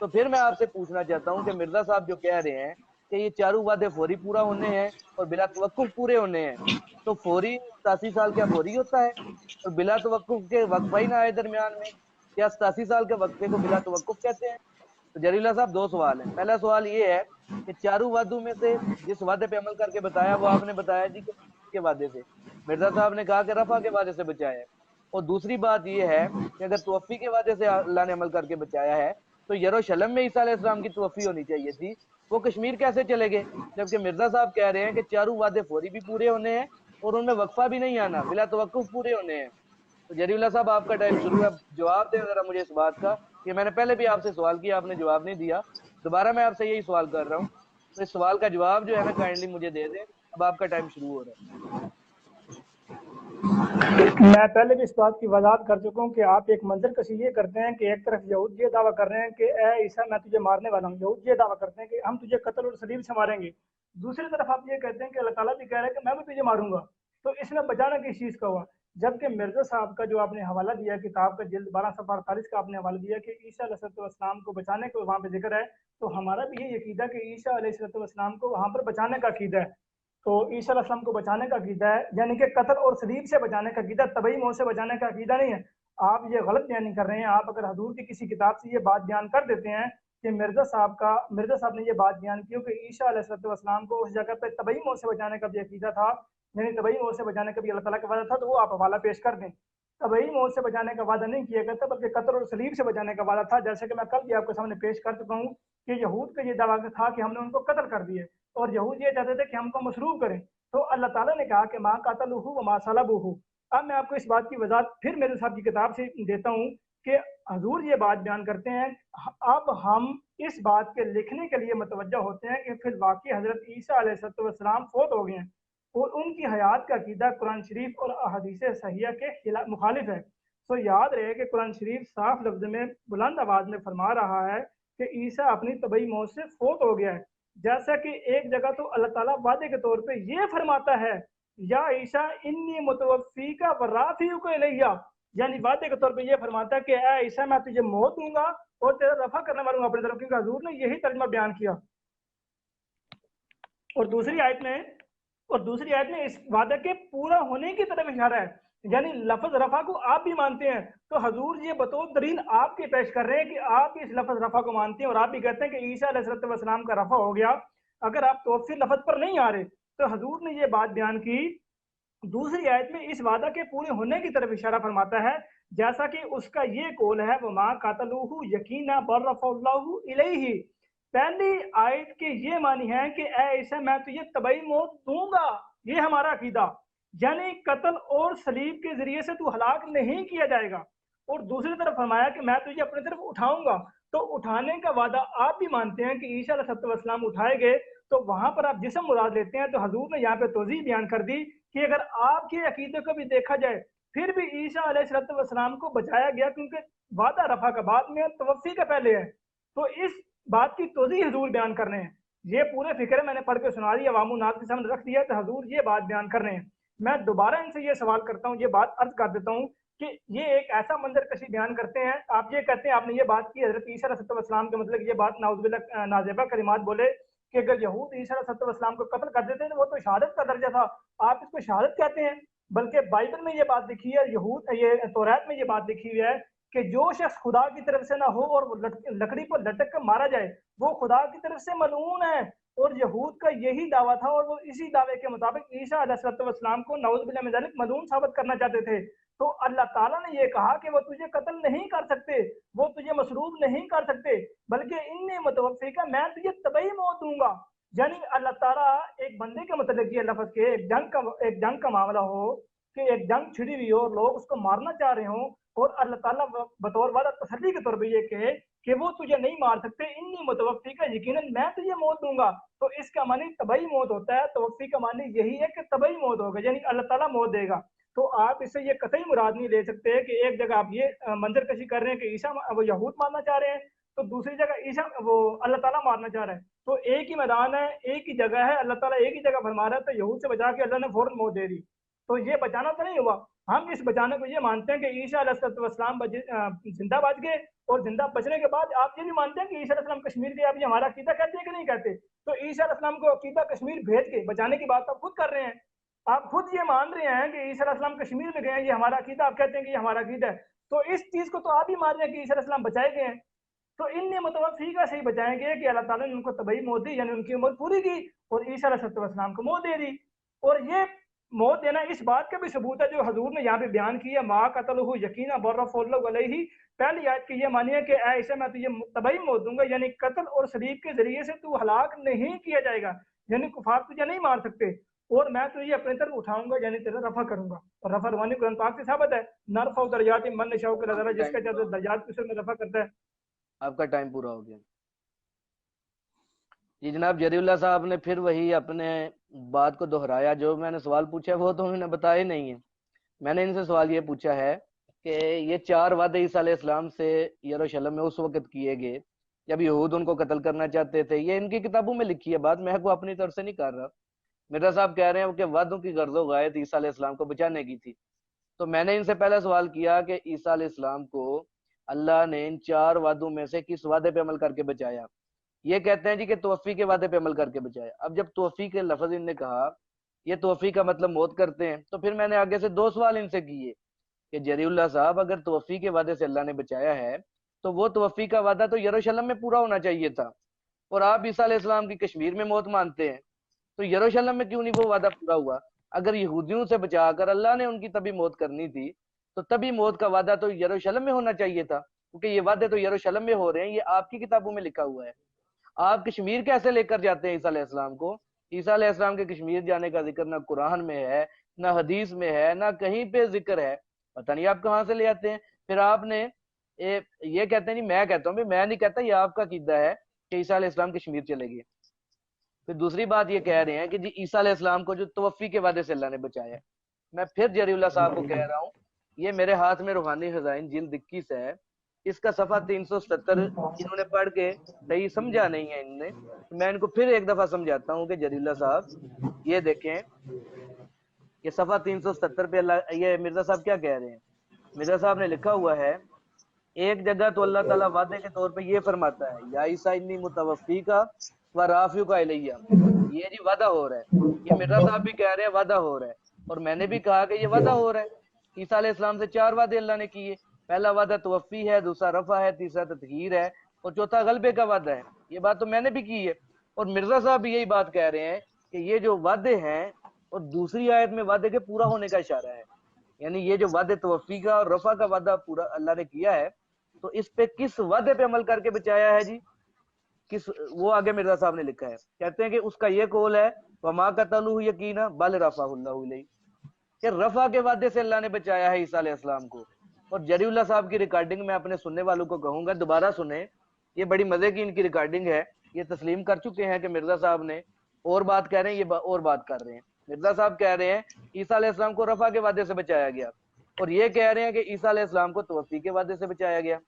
B: تو پھر میں آپ سے پوچھنا چاہتا ہوں کہ مرزا صاحب جو کہہ رہے ہیں کہ یہ 4 وعدے فوری پورا ہونے ہیں اور بلا توقف پورے ہونے ہیں، تو فوری 87 سال کیا فوری ہوتا ہے؟ اور بلا توقف کے وقفہ ہی نہ آئے درمیان میں، کیا 87 سال کے وقفے کو بلا توقف کہتے ہیں؟ تو جری اللہ صاحب 2 سوال ہیں۔ پہلا سوال یہ ہے کہ 4 وعدوں میں سے جس وعدے پہ عمل کر کے بتایا وہ آپ نے بتایا جی کہ کے وعدے سے، مرزا صاحب نے کہا کہ رفع کے وعدے سے بچایا ہے۔ اور دوسری بات یہ ہے کہ اگر توفی کے وعدے سے اللہ نے عمل کر کے بچایا ہے تو یروشلم میں عیسیٰ علیہ السلام کی توفی ہونی چاہیے تھی، وہ کشمیر کیسے چلے گئے؟ جبکہ مرزا صاحب کہہ رہے ہیں کہ 4 وعدے فوری بھی پورے ہونے ہیں اور ان میں وقفہ بھی نہیں آنا، بلا توقف پورے ہونے ہیں۔ تو جری اللہ صاحب آپ کا ٹائم شروع ہے، اب جواب دیں ذرا مجھے اس بات کا کہ میں نے پہلے بھی آپ سے سوال کیا، آپ نے جواب نہیں دیا، دوبارہ میں آپ سے یہی سوال کر رہا ہوں، تو اس سوال کا جواب جو ہے نا کائنڈلی مجھے دے دیں، اب آپ کا ٹائم شروع ہو رہا ہے۔
A: میں پہلے بھی اس بات کی وضاحت کر چکا ہوں کہ آپ ایک منظر کشی یہ کرتے ہیں کہ ایک طرف یہود یہ دعویٰ کر رہے ہیں کہ اے عیسیٰ میں تجھے مارنے والا ہوں، یہود یہ دعویٰ کرتے ہیں کہ ہم تجھے قتل اور صلیب سے ماریں گے، دوسری طرف آپ یہ کہتے ہیں کہ اللہ تعالیٰ بھی کہہ رہا ہے کہ میں بھی تجھے ماروں گا، تو اس میں بچانا کس چیز کا ہوا؟ جبکہ مرزا صاحب کا جو آپ نے حوالہ دیا کتاب کا جلد 12 صفحہ 48 کا آپ نے حوالہ دیا کہ عیسیٰ علیہ السلام کو بچانے کو وہاں پہ ذکر ہے، تو ہمارا بھی یہ عقیدہ کہ عیسیٰ علیہ السلام کو وہاں پر بچانے کا عقیدہ ہے۔ تو عیسیٰ علیہ السلام کو بچانے کا عقیدہ ہے، یعنی کہ قتل اور صلیب سے بچانے کا عقیدہ، طبعی موت سے بچانے کا عقیدہ نہیں ہے۔ آپ یہ غلط بیان کر رہے ہیں۔ آپ اگر حضور کی کسی کتاب سے یہ بات بیان کر دیتے ہیں کہ مرزا صاحب نے یہ بات بیان کی کہ عیسیٰ علیہ السلام کو اس جگہ پہ طبعی موت سے بچانے کا بھی عقیدہ تھا، یعنی طبعی موت سے بچانے کا بھی اللہ تعالیٰ کا وعدہ تھا، تو وہ آپ حوالہ پیش کر دیں۔ طبعی موت سے بچانے کا وعدہ نہیں کیا گیا تھا، بلکہ قتل اور صلیب سے بچانے کا وعدہ تھا، جیسے کہ میں کل بھی آپ کے سامنے پیش کر چکا ہوں کہ یہود کا یہ دعویٰ تھا کہ ہم نے ان کو قتل کر دیا، اور یہود یہ چاہتے تھے کہ ہم کو مصلوب کریں، تو اللہ تعالیٰ نے کہا کہ ماں قاتلوہ وما صلبوہ۔ اب میں آپ کو اس بات کی وضاحت پھر میرے صاحب کی کتاب سے دیتا ہوں کہ حضور یہ بات بیان کرتے ہیں۔ اب ہم اس بات کے لکھنے کے لیے متوجہ ہوتے ہیں کہ فی الواقع حضرت عیسیٰ علیہ السلام فوت ہو گئے ہیں، اور ان کی حیات کا عقیدہ قرآن شریف اور احادیث صحیحہ کے مخالف ہے۔ تو یاد رہے کہ قرآن شریف صاف لفظ میں بلند آواز میں فرما رہا ہے کہ عیسیٰ اپنی طبعی موت سے فوت ہو گیا ہے، جیسا کہ ایک جگہ تو اللہ تعالیٰ وعدے کے طور پہ یہ فرماتا ہے یا عیسیٰ انی متوفیکا ورافعک الیہ، یعنی وعدے کے طور پہ یہ فرماتا ہے کہ اے عیسیٰ میں تجھے موت دوں گا اور تیرا رفع کرنے والا ہوں اپنی طرف، کیونکہ حضور نے یہی ترجمہ بیان کیا۔ اور دوسری آیت میں اس وعدے کے پورا ہونے کی طرف اشارہ ہے، یعنی لفظ رفع کو آپ بھی مانتے ہیں، تو حضور یہ بطور دلیل آپ کے پیش کر رہے ہیں کہ آپ اس لفظ رفع کو مانتے ہیں، اور آپ بھی کہتے ہیں کہ عیسیٰ علیہ السلام کا رفع ہو گیا۔ اگر آپ توفی لفظ پر نہیں آ رہے تو حضور نے یہ بات بیان کی، دوسری آیت میں اس وعدہ کے پورے ہونے کی طرف اشارہ فرماتا ہے، جیسا کہ اس کا یہ قول ہے وما قاتلوہ یقینا بل رفع اللہ الیہ۔ پہلی آیت کے یہ معنی ہے کہ اے عیسیٰ میں تجھے طبعی موت دوں گا، یہ ہمارا عقیدہ، یعنی قتل اور صلیب کے ذریعے سے تو ہلاک نہیں کیا جائے گا، اور دوسری طرف فرمایا کہ میں تجھے اپنی طرف اٹھاؤں گا، تو اٹھانے کا وعدہ آپ بھی مانتے ہیں کہ عیسیٰ علیہ السلام اٹھائے گئے، تو وہاں پر آپ جسم مراد لیتے ہیں، تو حضور نے یہاں پہ توضیح بیان کر دی کہ اگر آپ کے عقیدے کو بھی دیکھا جائے پھر بھی عیسیٰ علیہ السلام کو بچایا گیا، کیونکہ وعدہ رفع کا بعد میں توفی کا پہلے ہے، تو اس بات کی توضیح حضور بیان کر رہے ہیں۔ یہ پورے فکر میں نے پڑھ کے سنا دیا، عوام الناس کے سامنے رکھ دیا، تو حضور یہ بات بیان کر رہے ہیں۔ میں دوبارہ ان سے یہ سوال کرتا ہوں، یہ بات عرض کر دیتا ہوں کہ یہ ایک ایسا منظر کشی بیان کرتے ہیں، آپ یہ کہتے ہیں آپ نے یہ بات کی حضرت عیسیٰ علیہ السلام کے مطلب یہ بات نعوذ باللہ نازیبہ کلمات بولے کہ اگر یہود عیسیٰ علیہ السلام کو قتل کر دیتے تو وہ تو شہادت کا درجہ تھا، آپ اس کو شہادت کہتے ہیں، بلکہ بائبل میں یہ بات لکھی ہے، یہ توریت میں یہ بات لکھی ہوئی ہے کہ جو شخص خدا کی طرف سے نہ ہو اور وہ لکڑی پر لٹک کر مارا جائے وہ خدا کی طرف سے ملعون ہے، اور یہود کا یہی دعویٰ تھا، اور وہ اسی دعوے کے مطابق عیسیٰ علیہ السلام کو نعوذ باللہ من ذلک ملعون ثابت کرنا چاہتے تھے۔ تو اللہ تعالیٰ نے یہ کہا کہ وہ تجھے قتل نہیں کر سکتے، وہ تجھے مسلوب نہیں کر سکتے، بلکہ انی متوفیکا میں تجھے طبعی موت دوں گا، یعنی اللہ تعالیٰ ایک بندے کے متعلق یہ لفظ کے ایک جنگ کا معاملہ ہو کہ ایک جنگ چھڑی ہوئی ہو اور لوگ اس کو مارنا چاہ رہے ہوں، اور اللہ تعالیٰ بطور وعدہ تسلی کے طور پہ یہ کہے کہ وہ تجھے نہیں مار سکتے، انی متوفی کا یقیناً میں تجھے موت دوں گا، تو اس کا معنی طبعی موت ہوتا ہے، توفی کا معنی یہی ہے کہ طبعی موت ہوگا، یعنی اللہ تعالیٰ موت دے گا۔ تو آپ اس سے یہ قطعی مراد نہیں لے سکتے کہ ایک جگہ آپ یہ منظر کشی کر رہے ہیں کہ عیسیٰ وہ یہود مارنا چاہ رہے ہیں، تو دوسری جگہ عیسیٰ وہ اللہ تعالیٰ مارنا چاہ رہا ہے، تو ایک ہی میدان ہے، ایک ہی جگہ ہے، اللہ تعالیٰ ایک ہی جگہ فرما رہا ہے، تو یہود سے بچا کے اللہ نے فوراً موت دے دی، تو یہ بچانا تو نہیں ہوا۔ ہم اس بچانے کو یہ مانتے ہیں کہ عیسیٰ علیہ السلام زندہ بچ گئے، اور زندہ بچنے کے بعد آپ یہ بھی مانتے ہیں کہ عیسیٰ علیہ السلام کشمیر گئے، آپ یہ ہمارا عقیدہ کہتے ہیں کہ نہیں کہتے؟ تو عیسیٰ علیہ السلام کو عقیدہ کشمیر بھیج کے بچانے کی بات آپ خود کر رہے ہیں، آپ خود یہ مان رہے ہیں کہ عیسیٰ علیہ السلام کشمیر میں گئے ہیں، یہ ہمارا عقیدہ، آپ کہتے ہیں کہ یہ ہمارا عقیدہ ہے، تو اس چیز کو تو آپ ہی مان رہے ہیں کہ عیسیٰ علیہ السلام بچائے گئے ہیں، تو ان نے متوفی کا صحیح بچائیں گے کہ اللہ تعالیٰ نے ان کو طبعی موت دی، یعنی ان کی عمر پوری کی اور عیسیٰ علیہ السلام کو موت دے دی، اور یہ موت دینا اس بات کا بھی ثبوت ہے جو حضور نے یہاں پہ بیان کیا ما قتلہ یقینا بل رفع اللہ علیہ۔ پہلی آیت کی یہ معنی ہے کہ اے عیسیٰ میں تجھے طبعی موت دوں گا، یعنی قتل اور صلیب کے ذریعے سے تو ہلاک نہیں کیا جائے گا، یعنی کفار تجھے نہیں مار سکتے، اور میں تجھے اپنی طرف اٹھاؤں گا، یعنی تیرا رفع کروں گا، اور رفع روانی قرآن پاک سے ثابت ہے، نرفع درجات من نشاء کے نظر جس کا چاہتے درجات کسی میں رفع کرتا ہے۔
B: آپ کا ٹائم پورا ہو گیا جی جناب۔ جری اللہ صاحب نے پھر وہی اپنے بات کو دہرایا، جو میں نے سوال پوچھا وہ تو انہوں نے بتایا نہیں ہے۔ میں نے ان سے سوال یہ پوچھا ہے کہ یہ 4 وعدے عیسیٰ علیہ السلام سے یروشلم میں اس وقت کیے گئے جب یہود ان کو قتل کرنا چاہتے تھے. یہ ان کی کتابوں میں لکھی ہے بات, میں کو اپنی طرف سے نہیں کر رہا. مرزا صاحب کہہ رہے ہیں کہ وعدوں کی غرض و غایت عیسیٰ علیہ السلام کو بچانے کی تھی. تو میں نے ان سے پہلا سوال کیا کہ عیسیٰ علیہ السلام کو اللہ نے ان 4 وعدوں میں سے کس وعدے پہ عمل کر کے بچایا؟ یہ کہتے ہیں جی کہ توفی کے وعدے پہ عمل کر کے بچایا. اب جب توفی کے لفظ ان نے کہا, یہ توفی کا مطلب موت کرتے ہیں, تو پھر میں نے آگے سے 2 سوال ان سے کیے کہ جری اللہ صاحب, اگر توفی کے وعدے سے اللہ نے بچایا ہے تو وہ توفی کا وعدہ تو یروشلم میں پورا ہونا چاہیے تھا, اور آپ عیسیٰ علیہ السلام کی کشمیر میں موت مانتے ہیں, تو یروشلم میں کیوں نہیں وہ وعدہ پورا ہوا؟ اگر یہودیوں سے بچا کر اللہ نے ان کی تبھی موت کرنی تھی, تو تبھی موت کا وعدہ تو یروشلم میں ہونا چاہیے تھا, کیونکہ یہ وعدے تو یروشلم میں ہو رہے ہیں, یہ آپ کی کتابوں میں لکھا ہوا ہے. آپ کشمیر کیسے لے کر جاتے ہیں عیسیٰ علیہ السلام کو؟ عیسیٰ علیہ السلام کے کشمیر جانے کا ذکر نہ قرآن میں ہے, نہ حدیث میں ہے, نہ کہیں پہ ذکر ہے. پتہ نہیں آپ کہاں سے لے آتے ہیں. پھر آپ نے یہ کہتے ہیں نہیں, میں کہتا ہوں, میں نہیں کہتا, یہ آپ کا عقیدہ ہے کہ عیسیٰ علیہ السلام کشمیر چلے گئے. پھر دوسری بات یہ کہہ رہے ہیں کہ جی عیسیٰ علیہ السلام کو جو توفی کے وعدے سے اللہ نے بچایا ہے. میں پھر جری اللہ صاحب کو کہہ رہا ہوں, یہ میرے ہاتھ میں روحانی خزائن جلد 21 ہے, اس کا صفحہ 370 انہوں نے پڑھ کے صحیح سمجھا نہیں ہے ان نے. میں ان کو پھر ایک دفعہ سمجھاتا ہوں کہ جری اللہ صاحب یہ دیکھیں کہ صفحہ 370 پہ اللہ, یہ مرزا صاحب کیا کہہ رہے ہیں. مرزا صاحب نے لکھا ہوا ہے, ایک جگہ تو اللہ تعالیٰ وعدے کے طور پہ یہ فرماتا ہے, یا عیسیٰ انی متوفی کا و رافیو کا الیہ, یہ جی وعدہ ہو رہا ہے. یہ مرزا صاحب بھی کہہ رہے ہیں وعدہ ہو رہا ہے, اور میں نے بھی کہا کہ یہ وعدہ ہو رہا ہے. عیسیٰ علیہ السلام سے 4 وعدے اللہ نے کیے. پہلا وعدہ توفی ہے, دوسرا رفع ہے, تیسرا تطہیر ہے, اور چوتھا غلبے کا وعدہ ہے. یہ بات تو میں نے بھی کی ہے, اور مرزا صاحب بھی یہی بات کہہ رہے ہیں کہ یہ جو وعدے ہیں, اور دوسری آیت میں وعدے کے پورا ہونے کا اشارہ ہے. یعنی یہ جو وعدے توفی کا اور رفع کا وعدہ پورا اللہ نے کیا ہے, تو اس پہ کس وعدے پہ عمل کر کے بچایا ہے جی؟ کس, وہ آگے مرزا صاحب نے لکھا ہے, کہتے ہیں کہ اس کا یہ قول ہے وما قتلوہ یقینا بل رفعہ اللہ الیہ, کہ رفع کے وعدے سے اللہ نے بچایا ہے عیسیٰ علیہ السلام کو. اور جری اللہ صاحب کی ریکارڈنگ میں اپنے سننے والوں کو کہوں گا دوبارہ سنیں, یہ بڑی مزے کی ان کی ریکارڈنگ ہے. یہ تسلیم کر چکے ہیں کہ مرزا صاحب نے اور بات کہہ رہے ہیں, یہ اور بات کر رہے ہیں. مرزا صاحب کہہ رہے ہیں عیسیٰ علیہ السلام کو رفع کے وعدے سے بچایا گیا, اور یہ کہہ رہے ہیں کہ عیسیٰ علیہ السلام کو توفی کے وعدے سے بچایا گیا.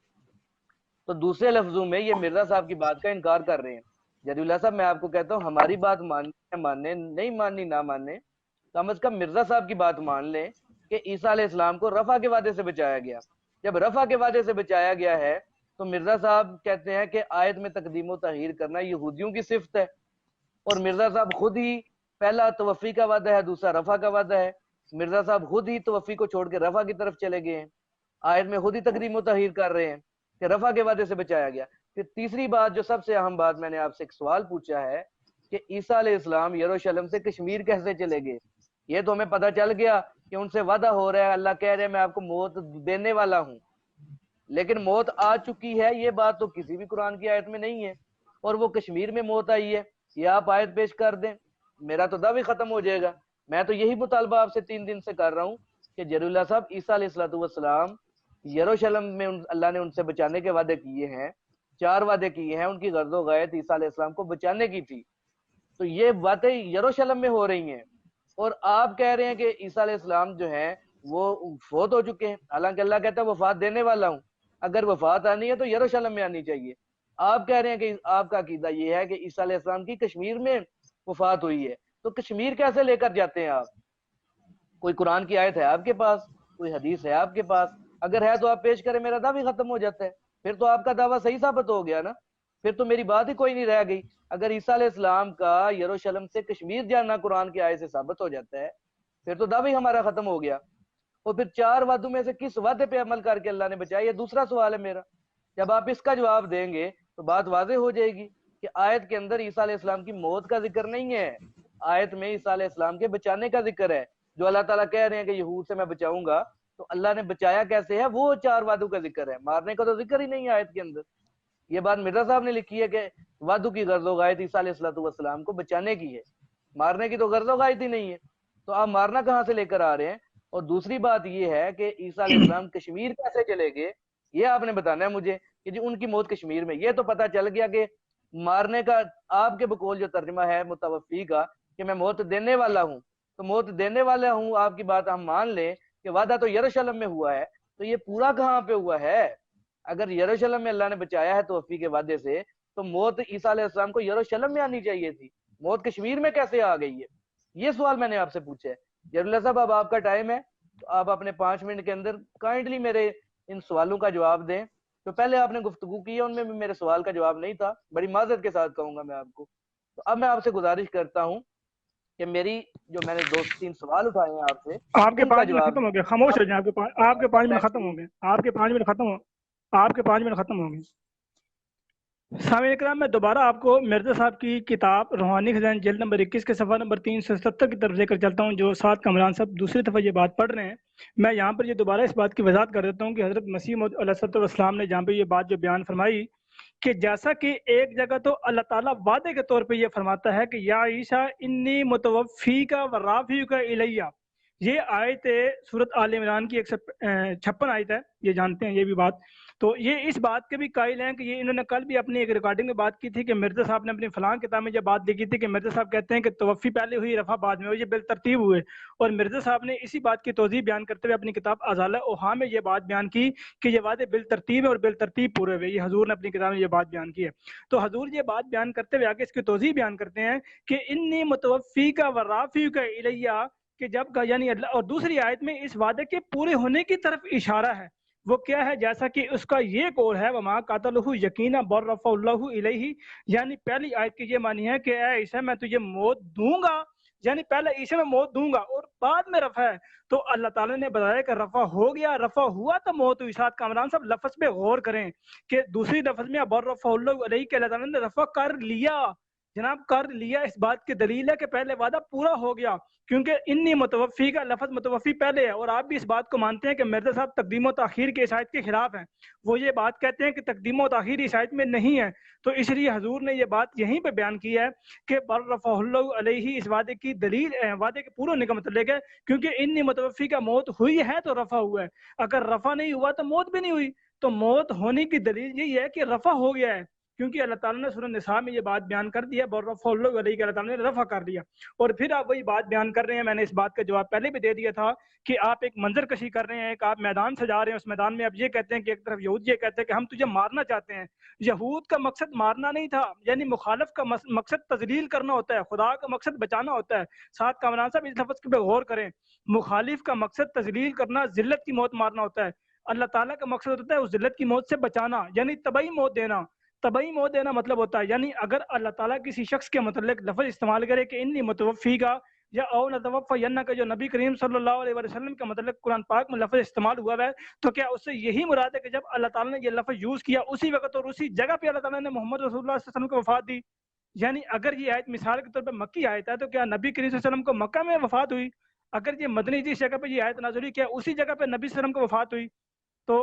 B: تو دوسرے لفظوں میں یہ مرزا صاحب کی بات کا انکار کر رہے ہیں. جری اللہ صاحب, میں آپ کو کہتا ہوں ہماری بات ماننے نہیں ماننی نہ ماننے, کم از کم مرزا صاحب کی بات مان لیں کہ عیسیٰ علیہ السلام کو رفع کے وعدے سے بچایا گیا. جب رفع کے وعدے سے بچایا گیا ہے تو مرزا صاحب کہتے ہیں کہ آیت میں تقدیم و تاخیر کرنا یہودیوں کی صفت ہے, اور مرزا صاحب خود ہی پہلا توفی کا وعدہ ہے, دوسرا رفع کا وعدہ ہے. مرزا صاحب خود ہی توفی کو چھوڑ کے رفع کی طرف چلے گئے ہیں, آیت میں خود ہی تقدیم و تاخیر کر رہے ہیں کہ رفع کے وعدے سے بچایا گیا. پھر تیسری بات, جو سب سے اہم بات, میں نے آپ سے ایک سوال پوچھا ہے کہ عیسیٰ علیہ السلام یروشلم سے کشمیر کیسے چلے گئے؟ یہ تو ہمیں پتہ چل گیا کہ ان سے وعدہ ہو رہا ہے, اللہ کہہ رہے ہیں میں آپ کو موت دینے والا ہوں, لیکن موت آ چکی ہے, یہ بات تو کسی بھی قرآن کی آیت میں نہیں ہے. اور وہ کشمیر میں موت آئی ہے, یہ آپ آیت پیش کر دیں, میرا تو دعوی ختم ہو جائے گا. میں تو یہی مطالبہ آپ سے 3 دن سے کر رہا ہوں کہ جری اللہ صاحب, عیسیٰ علیہ السلام یروشلم میں اللہ نے ان سے بچانے کے وعدے کیے ہیں, 4 وعدے کیے ہیں, ان کی غرض و غایت عیسیٰ علیہ السلام کو بچانے کی تھی. تو یہ باتیں یروشلم میں ہو رہی ہیں, اور آپ کہہ رہے ہیں کہ عیسیٰ علیہ السلام جو ہیں وہ فوت ہو چکے ہیں, حالانکہ اللہ کہتا ہے وفات دینے والا ہوں. اگر وفات آنی ہے تو یروشلم میں آنی چاہیے. آپ کہہ رہے ہیں کہ آپ کا عقیدہ یہ ہے کہ عیسیٰ علیہ السلام کی کشمیر میں وفات ہوئی ہے, تو کشمیر کیسے لے کر جاتے ہیں آپ؟ کوئی قرآن کی آیت ہے آپ کے پاس, کوئی حدیث ہے آپ کے پاس؟ اگر ہے تو آپ پیش کریں, میرا دعوی ختم ہو جاتا ہے. پھر تو آپ کا دعویٰ صحیح ثابت ہو گیا نا, پھر تو میری بات ہی کوئی نہیں رہ گئی. اگر عیسیٰ علیہ السلام کا یروشلم سے کشمیر جانا قرآن کی آیت سے ثابت ہو جاتا ہے, پھر تو دعوی ہمارا ختم ہو گیا. اور پھر 4 وعدوں میں سے کس وعدے پہ عمل کر کے اللہ نے بچایا, یہ دوسرا سوال ہے میرا. جب آپ اس کا جواب دیں گے تو بات واضح ہو جائے گی کہ آیت کے اندر عیسیٰ علیہ السلام کی موت کا ذکر نہیں ہے, آیت میں عیسیٰ علیہ السلام کے بچانے کا ذکر ہے. جو اللہ تعالیٰ کہہ رہے ہیں کہ یہود سے میں بچاؤں گا, تو اللہ نے بچایا کیسے ہے, وہ 4 وعدوں کا ذکر ہے, مارنے کا تو ذکر ہی نہیں ہے آیت کے اندر. یہ بات مرزا صاحب نے لکھی ہے کہ وعدوں کی غرض و غایت عیسیٰ علیہ السلام کو بچانے کی ہے, مارنے کی تو غرض و غایت ہی نہیں ہے. تو آپ مارنا کہاں سے لے کر آ رہے ہیں؟ اور دوسری بات یہ ہے کہ عیسیٰ علیہ السلام کشمیر کیسے چلے گئے, یہ آپ نے بتانا ہے مجھے کہ جی ان کی موت کشمیر میں. یہ تو پتہ چل گیا کہ مارنے کا آپ کے بقول جو ترجمہ ہے متوفی کا کہ میں موت دینے والا ہوں, تو موت دینے والا ہوں آپ کی بات ہم مان لیں کہ وعدہ تو یروشلم میں ہوا ہے, تو یہ پورا کہاں پہ ہوا ہے؟ اگر یروشلم میں اللہ نے بچایا ہے توفی کے وعدے سے, تو موت عیسیٰ علیہ السلام کو یروشلم میں آنی چاہیے تھی، موت کشمیر میں کیسے آ گئی ہے؟ یہ سوال میں نے آپ سے پوچھا ہے۔ جبریل صاحب اب آپ کا ٹائم ہے، تو آپ اپنے 5 منٹ کے اندر کائنڈلی میرے ان سوالوں کا جواب دیں۔ تو پہلے آپ نے گفتگو کی ہے، ان میں بھی میرے سوال کا جواب نہیں تھا، بڑی معذرت کے ساتھ کہوں گا میں آپ کو۔ تو اب میں آپ سے گزارش کرتا ہوں کہ میری جو میں نے 2-3 سوال اٹھائے ہیں آپ سے،
A: آپ کے
B: ان کا
A: 5 منٹ
B: جواب
A: ختم
B: دیں۔
A: ہو گئے، خاموش ہو جائیں، آپ کے 5 منٹ ختم ہو
B: ایگزیکٹلی
A: گئے، آپ کے 5 منٹ ختم ہو آپ کے 5 منٹ ختم ہو گئے۔ سامعین کرام، میں دوبارہ آپ کو مرزا صاحب کی کتاب روحانی خزائن جلد نمبر 21 کے صفحہ نمبر 370 کی طرف لے کر چلتا ہوں، جو سعد کامران صاحب دوسری دفعہ یہ بات پڑھ رہے ہیں۔ میں یہاں پر یہ دوبارہ اس بات کی وضاحت کر دیتا ہوں کہ حضرت مسیح موعود علیہ الصلوۃ والسلام نے جہاں پہ یہ بات جو بیان فرمائی کہ جیسا کہ ایک جگہ تو اللہ تعالیٰ وعدے کے طور پہ یہ فرماتا ہے کہ یا عیسیٰ انی متوفیک و رافعک الیہ، یہ آیت سورۃ آل عمران کی 156 آیت ہے، یہ جانتے ہیں یہ بھی بات۔ تو یہ اس بات کے بھی قائل ہیں کہ یہ انہوں نے کل بھی اپنی ایک ریکارڈنگ میں بات کی تھی کہ مرزا صاحب نے اپنی فلاں کتاب میں یہ بات لکھی تھی کہ مرزا صاحب کہتے ہیں کہ توفی پہلے ہوئی، رفع بعد میں ہوئی، یہ بالترتیب ہوئے۔ اور مرزا صاحب نے اسی بات کی توضیح بیان کرتے ہوئے اپنی کتاب ازالہ اوہام میں یہ بات بیان کی کہ یہ وعدے بالترتیب ہے اور بالترتیب پورے ہوئے، یہ حضور نے اپنی کتاب میں یہ بات بیان کی ہے۔ تو حضور یہ بات بیان کرتے ہوئے آگے اس کی توضیح بیان کرتے ہیں کہ انی متوفیک و رافعک الیہ، کہ جب یعنی اللہ، اور دوسری آیت میں اس وعدے کے پورے ہونے کی طرف اشارہ ہے۔ وہ کیا ہے؟ جیسا کہ اس کا یہ قول ہے وما قاتلہ یقینا بل رفع اللہ الیہ، یعنی پہلی آیت کی یہ معنی ہے کہ اے عیسیٰ میں تجھے موت دوں گا، یعنی پہلے عیسیٰ میں موت دوں گا اور بعد میں رفع ہے۔ تو اللہ تعالیٰ نے بتایا کہ رفع ہو گیا، رفع ہوا تو موت ہوئی۔ ساتھ کامران صاحب لفظ پہ غور کریں کہ دوسری لفظ میں بل رفع اللہ علیہ کہ اللہ تعالیٰ نے رفع کر لیا، جناب کر لیا، اس بات کی دلیل ہے کہ پہلے وعدہ پورا ہو گیا، کیونکہ انی متوفی کا لفظ متوفی پہلے ہے۔ اور آپ بھی اس بات کو مانتے ہیں کہ مرزا صاحب تقدیم و تاخیر کے اس آیت کے خلاف ہیں، وہ یہ بات کہتے ہیں کہ تقدیم و تاخیر اس آیت میں نہیں ہے۔ تو اس لیے حضور نے یہ بات یہیں پہ بیان کی ہے کہ بر رفع اللہ علیہ اس وعدے کی دلیل وعدے کے پورے ہونے کا متعلق ہے، کیونکہ انی متوفی کا موت ہوئی ہے تو رفع ہوا ہے، اگر رفع نہیں ہوا تو موت بھی نہیں ہوئی۔ تو موت ہونے کی دلیل یہی ہے کہ رفع ہو گیا ہے، کیونکہ اللہ تعالیٰ نے سورہ النساء میں یہ بات بیان کر دی ہے بر رفع اللہ علیہ کہ اللہ تعالیٰ نے رفع کر دیا۔ اور پھر آپ وہی بات بیان کر رہے ہیں، میں نے اس بات کا جواب پہلے بھی دے دیا تھا کہ آپ ایک منظر کشی کر رہے ہیں، ایک آپ میدان سجا رہے ہیں، اس میدان میں آپ یہ کہتے ہیں کہ ایک طرف یہود یہ کہتے ہیں کہ ہم تجھے مارنا چاہتے ہیں۔ یہود کا مقصد مارنا نہیں تھا، یعنی مخالف کا مقصد تذلیل کرنا ہوتا ہے، خدا کا مقصد بچانا ہوتا ہے۔ ساتھ کامران صاحب اس لفظ پہ غور کریں، مخالف کا مقصد تذلیل کرنا، ذلت کی موت مارنا ہوتا ہے، اللہ تعالیٰ کا مقصد ہوتا ہے اس ذلت کی موت سے بچانا، یعنی طبعی موت دینا۔ طبعی موت دینا مطلب ہوتا ہے، یعنی اگر اللہ تعالیٰ کسی شخص کے متعلق لفظ استعمال کرے کہ انی متوفی کا یا او نتوفینک کا، جو نبی کریم صلی اللہ علیہ وسلم کے متعلق قرآن پاک میں لفظ استعمال ہوا ہے، تو کیا اس سے یہی مراد ہے کہ جب اللہ تعالیٰ نے یہ لفظ یوز کیا اسی وقت اور اسی جگہ پہ اللہ تعالیٰ نے محمد رسول اللہ صلی اللہ علیہ وسلم کو وفات دی؟ یعنی اگر یہ آیت مثال کے طور پہ مکی آیت ہے تو کیا نبی کریم صلی اللہ علیہ وسلم کو مکہ میں وفات ہوئی؟ اگر یہ مدنی جس جگہ پہ یہ آیت نازل ہوئی، کیا اسی جگہ پہ نبی صلی اللہ علیہ وسلم کو وفات ہوئی؟ تو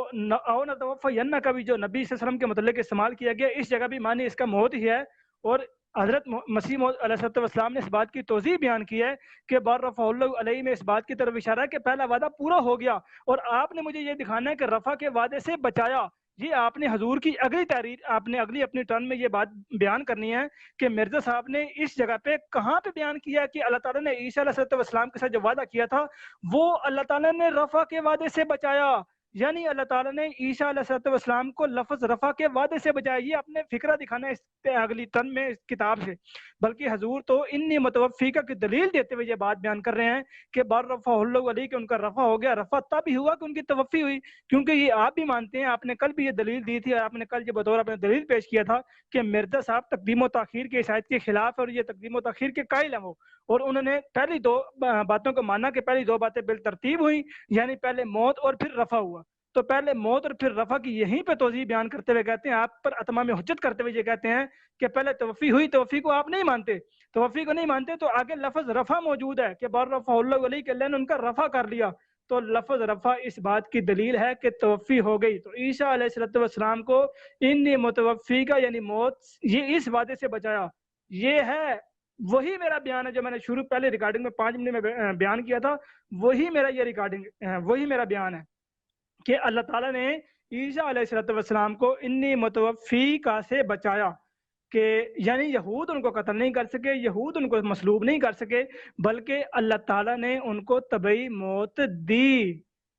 A: او نتوفینک کا بھی جو نبی صلی اللہ علیہ وسلم کے متعلق استعمال کیا گیا، اس جگہ بھی معنی اس کا موت ہی ہے۔ اور حضرت مسیح موعود علیہ السلام نے اس بات کی توضیح بیان کی ہے کہ بر رفع اللہ علیہ میں اس بات کی طرف اشارہ ہے کہ پہلا وعدہ پورا ہو گیا، اور آپ نے مجھے یہ دکھانا ہے کہ رفع کے وعدے سے بچایا۔ یہ آپ نے حضور کی اگلی تحریر، آپ نے اگلی اپنی ٹرن میں یہ بات بیان کرنی ہے کہ مرزا صاحب نے اس جگہ پہ کہاں پہ بیان کیا کہ اللہ تعالیٰ نے عیسیٰ علیہ السلام کے ساتھ جو وعدہ کیا تھا وہ اللہ تعالیٰ نے رفع کے وعدے سے بچایا، یعنی اللہ تعالیٰ نے عیسیٰ علیہ السلام کو لفظ رفع کے وعدے سے بچایا۔ یہ اپنے فکرہ دکھانا ہے اس اگلی تن میں اس کتاب سے، بلکہ حضور تو انی متوفیکہ کی دلیل دیتے ہوئے یہ بات بیان کر رہے ہیں کہ بر رفع اللہ علیہ کہ ان کا رفع ہو گیا، رفع تب ہی ہوا کہ ان کی توفی ہوئی، کیونکہ یہ آپ بھی مانتے ہیں، آپ نے کل بھی یہ دلیل دی تھی اور آپ نے کل یہ بطور اپنے دلیل پیش کیا تھا کہ مرزا صاحب تقدیم و تاخیر کے اس آیت کے خلاف ہے اور یہ تقدیم و تاخیر کے قائل ہیں وہ، اور انہوں نے پہلی دو باتوں کو مانا کہ پہلی دو باتیں بالترتیب ہوئی، یعنی پہلے موت اور پھر رفع ہوا۔ تو پہلے موت اور پھر رفع کی یہیں پہ توضیح بیان کرتے ہوئے کہتے ہیں، آپ پر اتمام حجت کرتے ہوئے یہ کہتے ہیں کہ پہلے توفی ہوئی، توفی کو آپ نہیں مانتے، توفی کو نہیں مانتے تو آگے لفظ رفع موجود ہے کہ بر رفع اللہ علیہ کہ اللہ نے ان کا رفع کر لیا، تو لفظ رفع اس بات کی دلیل ہے کہ توفی ہو گئی۔ تو عیسیٰ علیہ السلام کو انی متوفی کا یعنی موت، یہ اس وعدے سے بچایا، یہ ہے وہی میرا بیان ہے جو میں نے شروع پہلے ریکارڈنگ میں 5 منٹ میں بیان کیا تھا، وہی میرا یہ ریکارڈنگ وہی میرا بیان ہے کہ اللہ تعالیٰ نے عیسیٰ علیہ السلام کو انی متوفی کا سے بچایا، کہ یعنی یہود ان کو قتل نہیں کر سکے، یہود ان کو مصلوب نہیں کر سکے، بلکہ اللہ تعالیٰ نے ان کو طبعی موت دی۔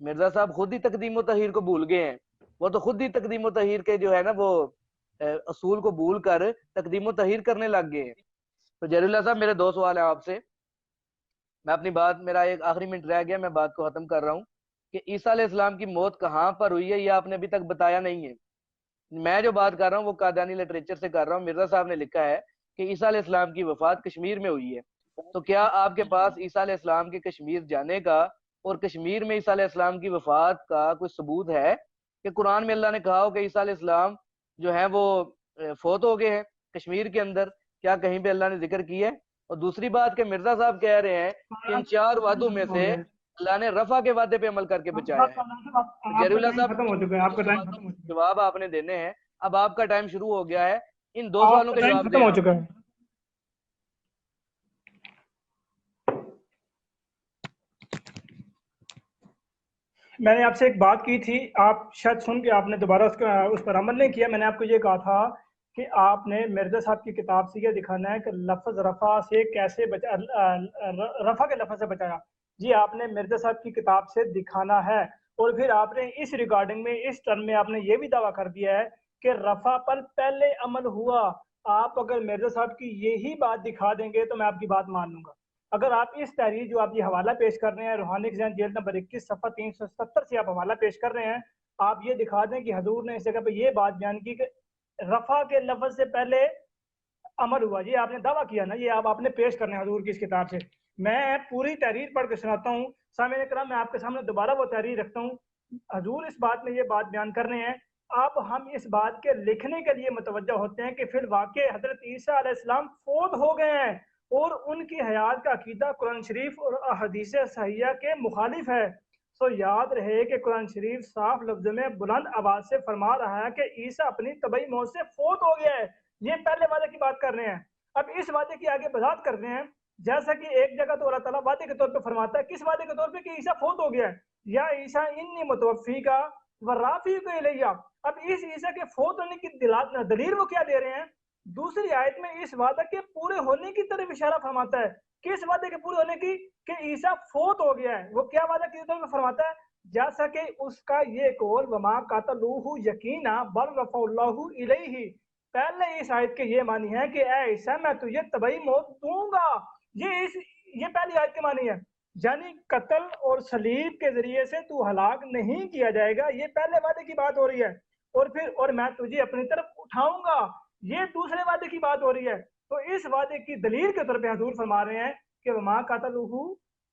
B: مرزا صاحب خود ہی تقدیم و تاخیر کو بھول گئے ہیں. وہ تو خود ہی تقدیم و تاخیر کے جو ہے نا وہ اصول کو بھول کر تقدیم و تاخیر کرنے لگ گئے ہیں. تو جلیل اللہ صاحب میرے دو سوال ہیں آپ سے. میں اپنی بات، میرا ایک آخری منٹ رہ گیا، میں بات کو ختم کر رہا ہوں کہ عیسیٰ علیہ السلام کی موت کہاں پر ہوئی ہے یہ آپ نے ابھی تک بتایا نہیں ہے. میں جو بات کر رہا ہوں وہ قادیانی لٹریچر سے کر رہا ہوں. مرزا صاحب نے لکھا ہے کہ عیسیٰ علیہ السلام کی وفات کشمیر میں ہوئی ہے. تو کیا آپ کے پاس عیسیٰ علیہ السلام کے کشمیر جانے کا اور کشمیر میں عیسیٰ علیہ السلام کی وفات کا کوئی ثبوت ہے کہ قرآن میں اللہ نے کہا ہو کہ عیسیٰ علیہ السلام جو ہے وہ فوت ہو گئے ہیں کشمیر کے اندر؟ کیا کہیں پہ اللہ نے ذکر کی ہے؟ اور دوسری بات کہ مرزا صاحب کہہ رہے ہیں کہ ان 4 وعدوں میں
A: ہو
B: سے
A: گیا
B: اللہ نے رفع کے وعدے پہ عمل کر کے بچایا ہے. تو
A: آپ
B: جلیل
A: کا
B: اللہ
A: ٹائم
B: صاحب
A: ختم ہو چکا ہے، آپ
B: دو
A: کا ٹائم
B: سوالوں
A: ختم ہو
B: کے
A: چکا ہے،
B: جواب آپ نے دینے ہیں. اب آپ کا ٹائم شروع ہو گیا ہے، ان 2
A: آپ
B: سوالوں
A: کا
B: کے
A: ٹائم
B: جواب
A: ختم
B: دیں
A: ہو
B: آپ.
A: چکا ہے. میں نے آپ سے ایک بات کی تھی، آپ شاید سن کے آپ نے دوبارہ اس پر عمل نہیں کیا. میں نے آپ کو یہ کہا تھا کہ آپ نے مرزا صاحب کی کتاب سے یہ دکھانا ہے کہ لفظ رفع سے کیسے رفع کے لفظ سے بچایا. جی آپ نے مرزا صاحب کی کتاب سے دکھانا ہے، اور پھر آپ نے اس ریکارڈنگ میں اس ٹرم میں آپ نے یہ بھی دعویٰ کر دیا ہے کہ رفع پر پہلے عمل ہوا. آپ اگر مرزا صاحب کی یہی بات دکھا دیں گے تو میں آپ کی بات مان لوں گا. اگر آپ اس تحریر جو آپ یہ حوالہ پیش کر رہے ہیں روحانی ذہن جلد نمبر 21 صفحہ 370 سے آپ حوالہ پیش کر رہے ہیں، آپ یہ دکھا دیں کہ حضور نے اس جگہ پہ یہ بات بیان کی کہ رفع کے لفظ سے پہلے عمل ہوا. یہ آپ نے دعویٰ کیا نا، یہ آپ نے پیش کرنا ہے حضور کی اس کتاب سے. میں پوری تحریر پڑھ کے سناتا ہوں. سامعین کرام میں آپ کے سامنے دوبارہ وہ تحریر رکھتا ہوں. حضور اس بات میں یہ بات بیان کر رہے ہیں. اب ہم اس بات کے لکھنے کے لیے متوجہ ہوتے ہیں کہ فی الواقع حضرت عیسیٰ علیہ السلام فوت ہو گئے ہیں، اور ان کی حیات کا عقیدہ قرآن شریف اور احادیث صحیحہ کے مخالف ہے. سو یاد رہے کہ قرآن شریف صاف لفظ میں بلند آواز سے فرما رہا ہے کہ عیسیٰ اپنی طبعی موت سے فوت ہو گیا ہے. یہ پہلے وعدے کی بات کر رہے ہیں. اب اس وعدے کی آگے وضاحت کرتے ہیں. جیسا کہ ایک جگہ تو اللہ تعالیٰ وعدے کے طور پہ فرماتا ہے، کس وعدے کے طور پہ؟ کہ عیسیٰ فوت ہو گیا ہے. یا عیسیٰ انی متوفی کا ورافی کو الیہ. اب اس عیسیٰ کے فوت ہونے کی دلیل وہ کیا دے رہے ہیں؟ دوسری آیت میں اس وعدے کے پورے ہونے کی طرف اشارہ فرماتا ہے. کس وعدے کے پورے ہونے کی؟ کہ عیسیٰ فوت ہو گیا ہے. وہ کیا وعدہ کی طرف فرماتا ہے؟ جیسا کہ اس کا یہ قول وما قتلوہ یقینا بل رفع اللہ الیہ. پہلے اس آیت کے یہ معنی ہے کہ اے عیسیٰ میں تجھے طبعی موت دوں گا. یہ پہلی آیت کے معنی ہے، یعنی قتل اور صلیب کے ذریعے سے تو ہلاک نہیں کیا جائے گا. یہ پہلے وعدے کی بات ہو رہی ہے. اور میں تجھے اپنی طرف اٹھاؤں گا، یہ دوسرے وعدے کی بات ہو رہی ہے. تو اس وعدے کی دلیل کے طور پہ حضور فرما رہے ہیں کہ وما قتلوہ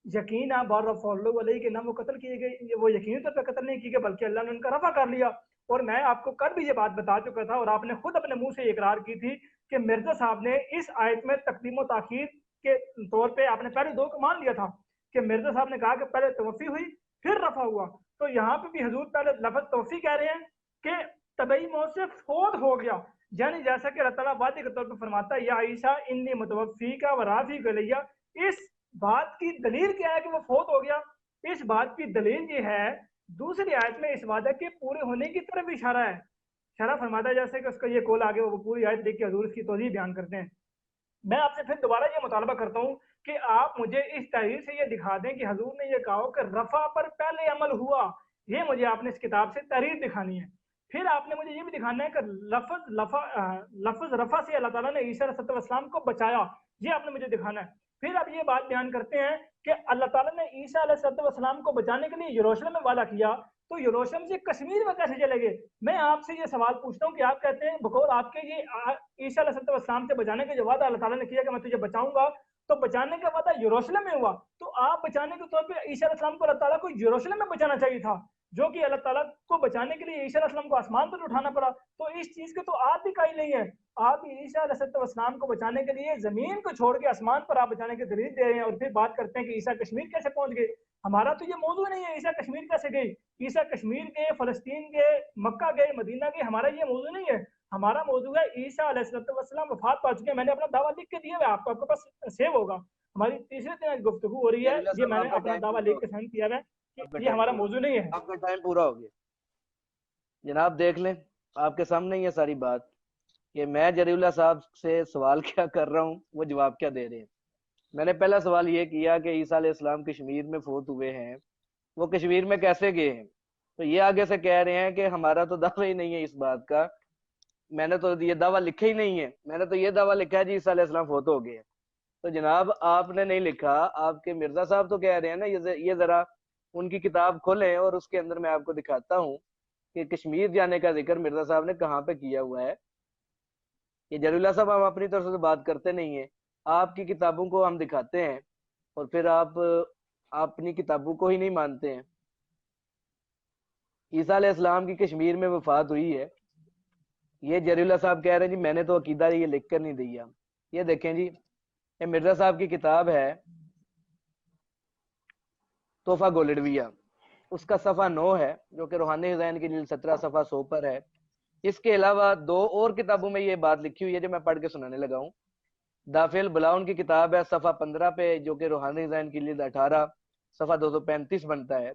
A: یقینا بل رفع اللہ علیہ، کہ نہ وہ قتل کیے گئے، وہ یقینی طور پہ قتل نہیں کیے گئے بلکہ اللہ نے ان کا رفع کر لیا. اور میں آپ کو کل بھی یہ بات بتا چکا تھا، اور آپ نے خود اپنے منہ سے اقرار کی تھی کہ مرزا صاحب نے اس آیت میں تقدیم و تاخیر کے طور پہ آپ نے پہلے دو کو مان لیا تھا کہ مرزا صاحب نے کہا کہ پہلے توفی ہوئی پھر رفع ہوا. تو یہاں پہ بھی حضور پہلے لفظ توفی کہہ رہے ہیں کہ طبعی موت سے فوت ہو گیا. یعنی جیسا کہ اللہ تعالیٰ وعدے کے طور پہ فرماتا ہے یا عیسیٰ انی متوفی کا ورافی کا لیا. اس بات کی دلیل کیا ہے کہ وہ فوت ہو گیا؟ اس بات کی دلیل یہ ہے دوسری آیت میں اس وعدے کے پورے ہونے کی طرف اشارہ ہے. اشارہ فرماتا ہے جیسے کہ اس کا یہ قول آگے وہ پوری آیت دیکھ کے حضور اس کی توضیح بیان کرتے ہیں. میں آپ سے پھر دوبارہ یہ مطالبہ کرتا ہوں کہ آپ مجھے اس تحریر سے یہ دکھا دیں کہ حضور نے یہ کہا کہ رفع پر پہلے عمل ہوا. یہ مجھے آپ نے اس کتاب سے تحریر دکھانی ہے. پھر آپ نے مجھے یہ بھی دکھانا ہے کہ لفظ رفع سے اللہ تعالیٰ نے عیسیٰ علیہ السلام کو بچایا. یہ آپ نے مجھے دکھانا ہے. پھر آپ یہ بات بیان کرتے ہیں کہ اللہ تعالیٰ نے عیسیٰ علیہ السلام کو بچانے کے لیے یروشلم میں وعدہ کیا، تو یروشلم سے کشمیر میں کیسے چلے گئے؟ میں آپ سے یہ سوال پوچھتا ہوں کہ آپ کہتے ہیں بقول آپ کے یہ عیسیٰ علیہ السلام سے بچانے کا جو وعدہ اللہ تعالیٰ نے کیا کہ میں تجھے بچاؤں گا، تو بچانے کا وعدہ یروشلم میں ہوا، تو آپ بچانے کے طور پہ عیسیٰ علیہ السلام کو اللہ تعالیٰ کو یروشلم میں بچانا چاہیے تھا، جو کہ اللہ تعالیٰ کو بچانے کے لیے عیسیٰ علیہ السلام کو آسمان پر اٹھانا پڑا. تو اس چیز کے تو آپ بھی قائل نہیں ہے. آپ عیسیٰ علیہ السلام کو بچانے کے لیے زمین کو چھوڑ کے آسمان پر آپ بچانے کی دلیل دے رہے ہیں، اور پھر بات کرتے ہیں کہ عیسیٰ کشمیر کیسے پہنچ گئے. ہمارا تو یہ موضوع نہیں ہے عیسیٰ کشمیر کیسے گئے. عیسیٰ کشمیر گئے، فلسطین گئے، مکہ گئے، مدینہ گئے، ہمارا یہ موضوع نہیں ہے. ہمارا موضوع ہے عیسیٰ علیہ السلام وفات پا چکے ہیں. میں نے اپنا دعویٰ لکھ کے دیا ہے، آپ کے پاس سیو ہوگا. ہماری تیسرے دن آج گفتگو ہو رہی ہے،
B: جلیلہ
A: یہ
B: صاحب
A: میں
B: آپ
A: نے
B: کا
A: اپنا
B: ٹائم
A: دعویٰ
B: پورا
A: لکھ
B: ہو
A: کے سائن کیا ہے
B: گیا. آپ کا
A: کہ یہ
B: ٹائم
A: ہمارا
B: پورا
A: موضوع نہیں ہے.
B: آپ کا ٹائم پورا ہو گیا جناب. دیکھ لیں آپ کے سامنے یہ ساری بات کہ میں جلیل اللہ صاحب سے سوال کیا کر رہا ہوں، وہ جواب کیا دے رہے ہیں. میں نے پہلا سوال یہ کیا کہ عیسیٰ علیہ السلام کشمیر میں فوت ہوئے ہیں، وہ کشمیر میں کیسے گئے ہیں؟ تو یہ آگے سے کہہ رہے ہیں کہ ہمارا تو دعویٰ ہی نہیں ہے اس بات کا، میں نے تو یہ دعویٰ لکھا ہی نہیں ہے، میں نے تو یہ دعویٰ لکھا ہے جی عیسیٰ علیہ السلام فوت ہو گئے ہیں۔ تو جناب آپ نے نہیں لکھا، آپ کے مرزا صاحب تو کہہ رہے ہیں نا، یہ ذرا ان کی کتاب کھولیں اور اس کے اندر میں آپ کو دکھاتا ہوں کہ کشمیر جانے کا ذکر مرزا صاحب نے کہاں پہ کیا ہوا ہے۔ یہ جلیل اللہ صاحب ہم اپنی طرف سے بات کرتے نہیں ہیں، آپ کی کتابوں کو ہم دکھاتے ہیں اور پھر آپ اپنی کتابوں کو ہی نہیں مانتے ہیں۔ عیسیٰ علیہ السلام کی کشمیر میں وفات ہوئی ہے، یہ جلیل اللہ صاحب کہہ رہے ہیں جی میں نے تو عقیدہ یہ لکھ کر نہیں دیا۔ یہ دیکھیں جی، یہ مرزا صاحب کی کتاب ہے تحفہ گولڈویہ، اس کا صفحہ 9 ہے جو کہ روحانی خزائن کی جلد 17 صفحہ 100 پر ہے۔ اس کے علاوہ 2 اور کتابوں میں یہ بات لکھی ہوئی ہے جو میں پڑھ کے سنانے لگا ہوں۔ دافع البلاؤن کی کتاب ہے صفحہ 15 پہ، جو کہ روحانی خزائن کی جلد 18 صفحہ 235 بنتا ہے۔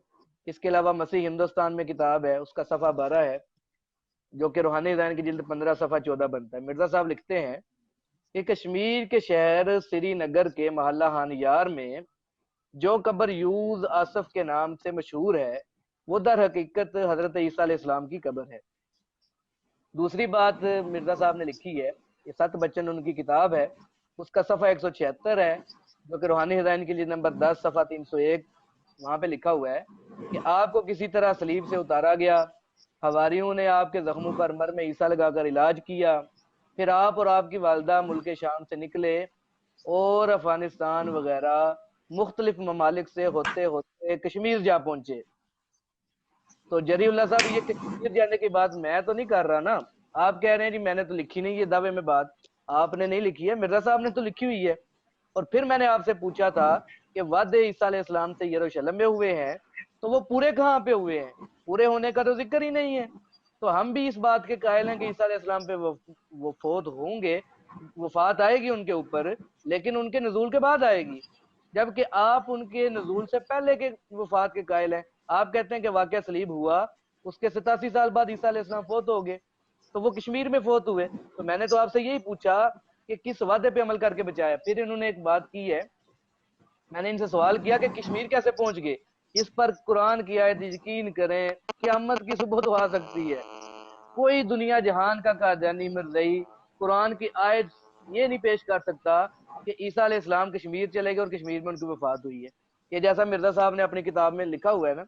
B: اس کے علاوہ مسیح ہندوستان میں کتاب ہے، اس کا صفحہ 12 ہے، جو کہ روحانی خزائن کی جلد 15 صفحہ 14 بنتا ہے۔ مرزا صاحب لکھتے ہیں کہ کشمیر کے شہر سری نگر کے محلہ ہانیار میں جو قبر یوز آصف کے نام سے مشہور ہے، وہ در حقیقت حضرت عیسیٰ علیہ السلام کی قبر ہے۔ دوسری بات مرزا صاحب نے لکھی ہے، یہ 7 بچن ان کی کتاب ہے، اس کا صفحہ 176 ہے، جو کہ روحانی خزائن کی جلد نمبر 10 صفحہ 301، وہاں پہ لکھا ہوا ہے کہ آپ کو کسی طرح صلیب سے اتارا گیا، حواریوں نے آپ کے زخموں پر مرہم عیسیٰ لگا کر علاج کیا، پھر آپ اور آپ کی والدہ ملک شام سے نکلے اور افغانستان وغیرہ مختلف ممالک سے ہوتے ہوتے کشمیر جا پہنچے۔ تو جری اللہ صاحب یہ کشمیر جانے کی بات میں تو نہیں کر رہا نا، آپ کہہ رہے ہیں جی میں نے تو لکھی نہیں، یہ دعوے میں بات آپ نے نہیں لکھی ہے، مرزا صاحب نے تو لکھی ہوئی ہے۔ اور پھر میں نے آپ سے پوچھا تھا کہ وعدے عیسیٰ علیہ السلام سے یروشلم میں ہوئے ہیں، تو وہ پورے کہاں پہ ہوئے ہیں؟ پورے ہونے کا تو ذکر ہی نہیں ہے۔ تو ہم بھی اس بات کے قائل ہیں کہ عیسیٰ علیہ السلام پہ وہ فوت ہوں گے، وفات آئے گی ان کے اوپر، لیکن ان کے نزول کے بعد آئے گی، جبکہ آپ ان کے نزول سے پہلے کے وفات کے قائل ہیں۔ آپ کہتے ہیں کہ واقعہ صلیب ہوا، اس کے 87 سال بعد عیسیٰ علیہ السلام فوت ہو گئے، تو وہ کشمیر میں فوت ہوئے۔ تو میں نے تو آپ سے یہی پوچھا کہ کس وعدے پہ عمل کر کے بچایا۔ پھر انہوں نے ایک بات کی ہے، میں نے ان سے سوال کیا کہ کشمیر کیسے پہنچ گئے؟ اس پر قرآن کی آیت یقین کریں قیامت کی صبح تو آ سکتی ہے، کوئی دنیا جہان کا قادیانی مرزئی قرآن کی آیت یہ نہیں پیش کر سکتا کہ عیسیٰ علیہ السلام کشمیر چلے گئے اور کشمیر میں ان کی وفات ہوئی ہے۔ یہ جیسا مرزا صاحب نے اپنی کتاب میں لکھا ہوا ہے نا،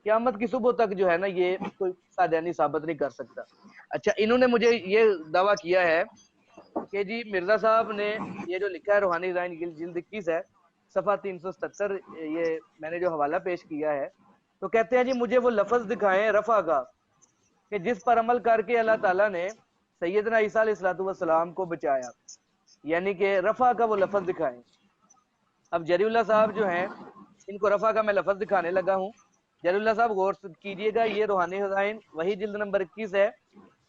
B: قیامت کی صبح تک جو ہے نا یہ کوئی قادیانی ثابت نہیں کر سکتا۔ اچھا، انہوں نے مجھے یہ دعویٰ کیا ہے کہ جی مرزا صاحب نے یہ جو لکھا ہے روحانی خزائن جلد 21 ہے صفحہ 377، یہ میں نے جو حوالہ پیش کیا ہے، تو کہتے ہیں جی مجھے وہ لفظ دکھائیں رفع کا کہ جس پر عمل کر کے اللہ تعالیٰ نے سیدنا عیسیٰ علیہ السلام کو بچایا، یعنی کہ رفع کا وہ لفظ دکھائیں۔ اب جری اللہ صاحب جو ہیں، ان کو رفع کا میں لفظ دکھانے لگا ہوں۔ جری اللہ صاحب غور سے کیجئے گا، یہ روحانی خزائن وہی جلد نمبر 21 ہے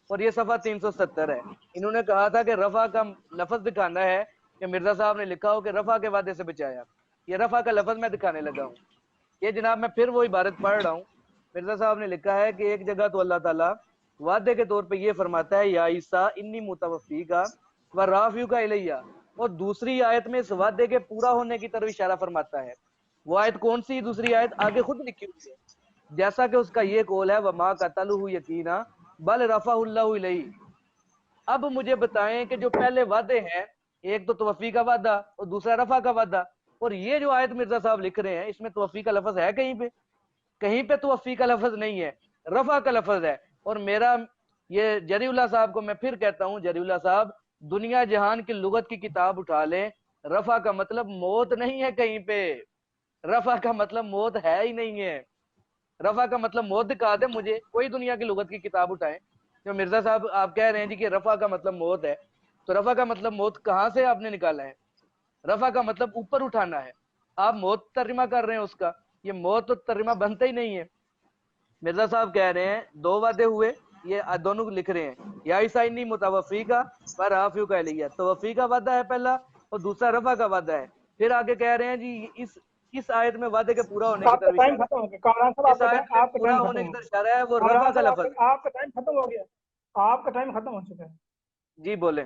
B: اور یہ صفحہ 370 ہے۔ انہوں نے کہا تھا کہ رفع کا لفظ دکھانا ہے کہ مرزا صاحب نے لکھا ہو کہ رفع کے وعدے سے بچایا، یہ رفع کا لفظ میں دکھانے لگا ہوں۔ یہ جناب میں پھر وہ عبارت پڑھ رہا ہوں، مرزا صاحب نے لکھا ہے کہ ایک جگہ تو اللہ تعالیٰ وعدے کے طور پہ یہ فرماتا ہے یا عیسیٰ انی متوفی کا و رافیو کا الیہ، اور دوسری آیت میں اس وعدے کے پورا ہونے کی طرف اشارہ فرماتا ہے۔ وہ آیت کون سی؟ دوسری آیت آگے خود لکھی ہوئی ہے، جیسا کہ اس کا یہ قول ہے وما قتلہ یقینا بل رفع اللہ الیہ۔ اب مجھے بتائیں کہ جو پہلے وعدے ہیں، ایک تو توفی کا وعدہ اور دوسرا رفع کا وعدہ، اور یہ جو آیت مرزا صاحب لکھ رہے ہیں اس میں توفی کا لفظ ہے کہیں پہ؟ کہیں پہ توفی کا لفظ نہیں ہے، رفع کا لفظ ہے۔ اور میرا یہ جری اللہ صاحب کو میں پھر کہتا ہوں، جری اللہ صاحب دنیا جہان کی لغت کی کتاب اٹھا لیں، رفع کا مطلب موت نہیں ہے کہیں پہ، رفع کا مطلب موت ہے ہی نہیں ہے۔ رفع کا مطلب موت دکھا دیں مجھے، کوئی دنیا کی لغت کی کتاب اٹھائیں۔ جو مرزا صاحب آپ کہہ رہے ہیں جی کہ رفع کا مطلب موت ہے، تو رفع کا مطلب موت کہاں سے آپ نے نکالا ہے؟ رفع کا مطلب اوپر اٹھانا ہے، آپ موت ترجمہ کر رہے ہیں اس کا، یہ موت تو ترجمہ بنتا ہی نہیں ہے۔ مرزا صاحب کہہ رہے ہیں 2 وعدے ہوئے، یہ دونوں لکھ رہے ہیں یا عیسیٰ انی متوفی کا و رافیو کا الیہ، توفی کا وعدہ ہے پہلا اور دوسرا رفع کا وعدہ ہے۔ پھر آگے کہہ رہے ہیں جی اس آیت میں وعدے کے پورا ہونے کی
A: آپ کا
B: طرف
A: ٹائم
B: اشارہ
A: ختم ہو گیا کامران صاحب،
B: ہے، اس آیت میں
A: آپ کا
B: پورا
A: ٹائم ختم
B: ہونے
A: ہو
B: کی طرف
A: گیا
B: اشارہ ہے، وہ رفع
A: کامران
B: کا
A: صاحب،
B: لفظ ہے۔
A: آپ کا ٹائم ختم ہو گیا، آپ کا ٹائم ختم ہو چکا ہے۔
B: جی بولیں۔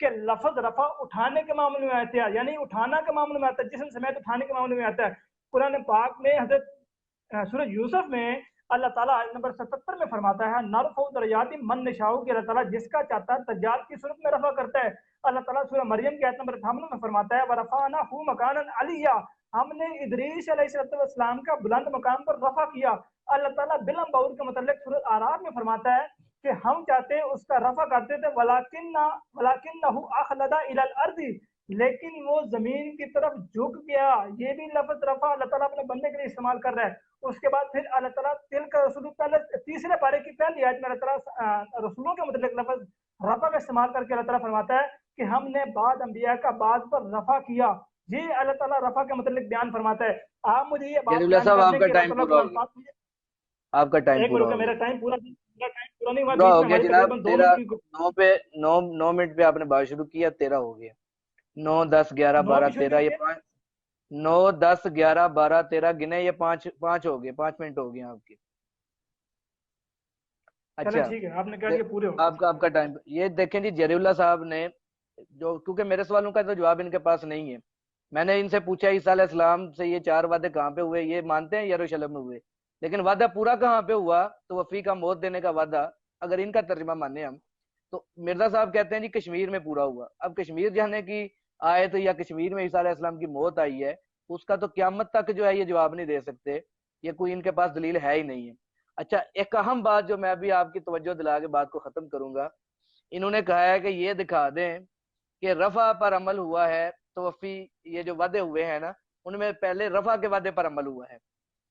A: کہ لفظ رفع اٹھانے کے معاملے میں آتا ہے، یعنی اٹھانا کے معاملے میں آتا ہے، جسم سمیت اٹھانے کے معاملے میں آتا ہے۔ قرآن پاک میں حضرت سورہ یوسف میں اللہ تعالیٰ آیت نمبر 77 میں فرماتا ہے نرفع درجات من نشاء، کہ اللہ تعالیٰ جس کا چاہتا ہے درجات کی صورت میں رفع کرتا ہے۔ اللہ تعالیٰ سورہ مریم کی آیت نمبر 58 میں فرماتا ہے وَرَفَعْنَاهُ مَكَانًا عَلِيًّا، ہم نے ادریس علیہ السلام کا بلند مقام پر رفع کیا۔ اللہ تعالیٰ بلم بور کے متعلق سورہ اعراف میں فرماتا ہے کہ ہم چاہتے ہیں اس کا رفع کرتے تھے وَلَكِنَّهُ أَخْلَدَ إِلَى الْأَرْضِ، لیکن وہ زمین کی طرف جھک گیا۔ یہ بھی لفظ رفع اللہ تعالیٰ اپنے بندے کے لیے استعمال کر رہا ہے۔ اس کے بعد پھر اللہ تعالیٰ تل کا رسول پہلے تیسرے پارے کی پہلی آیت میں اللہ تعالیٰ رسولوں کے متعلق لفظ رفع کا استعمال کر کے اللہ تعالیٰ فرماتا ہے کہ ہم نے بعض انبیاء کا بعض پر رفع کیا۔ یہ اللہ تعالیٰ رفع کے متعلق بیان فرماتا ہے۔ آپ مجھے یہ بات
B: جلیلہ
A: بیان
B: صاحب آپ
A: کرنے
B: کا
A: کی
B: ٹائم پورا ہو گیا، آپ کا ٹائم
A: ایک
B: پورا
A: منٹ،
B: ہو
A: میرا
B: گیا،
A: ٹائم پورا نہیں ہوا،
B: پورا
A: بیچ
B: ہو
A: میں
B: گیا
A: ہماری
B: جناب۔
A: تقریباً 2
B: تیرہ
A: منٹ کی
B: 9 منٹ پہ آپ نے بات شروع کیا، 13 ہو گیا۔ 9 10 11
A: 9
B: 12
A: کی شروع
B: 13 یہ
A: کی
B: 5 9 10 11 12 13 گنے، یہ 5 ہو گئے، 5 منٹ ہو گئے آپ کے۔
A: چلیں
B: اچھا
A: ٹھیک ہے، آپ نے کہا کہ پورے ہو
B: آپ کا ٹائم یہ دیکھیں جی، جری اللہ صاحب نے جو، کیونکہ میرے سوالوں کا تو جواب ان کے پاس نہیں ہے، میں نے ان سے پوچھا عیسیٰ علیہ السلام سے یہ 4 وعدے کہاں پہ ہوئے، یہ مانتے ہیں یروشلم میں ہوئے، لیکن وعدہ پورا کہاں پہ ہوا؟ تو وفی کا موت دینے کا وعدہ اگر ان کا ترجمہ مانے ہم تو مرزا صاحب کہتے ہیں جی کشمیر میں پورا ہوا۔ اب کشمیر جانے کی آیت یا کشمیر میں عیسیٰ علیہ السلام کی موت آئی ہے، اس کا تو قیامت تک جو ہے یہ جواب نہیں دے سکتے، یہ کوئی ان کے پاس دلیل ہے ہی نہیں ہے۔ اچھا، ایک اہم بات جو میں ابھی آپ کی توجہ دلا کے بات کو ختم کروں گا، انہوں نے کہا ہے کہ یہ دکھا دیں کہ رفع پر عمل ہوا ہے، تو وفی یہ جو وعدے ہوئے ہیں نا ان میں پہلے رفع کے وعدے پر عمل ہوا ہے۔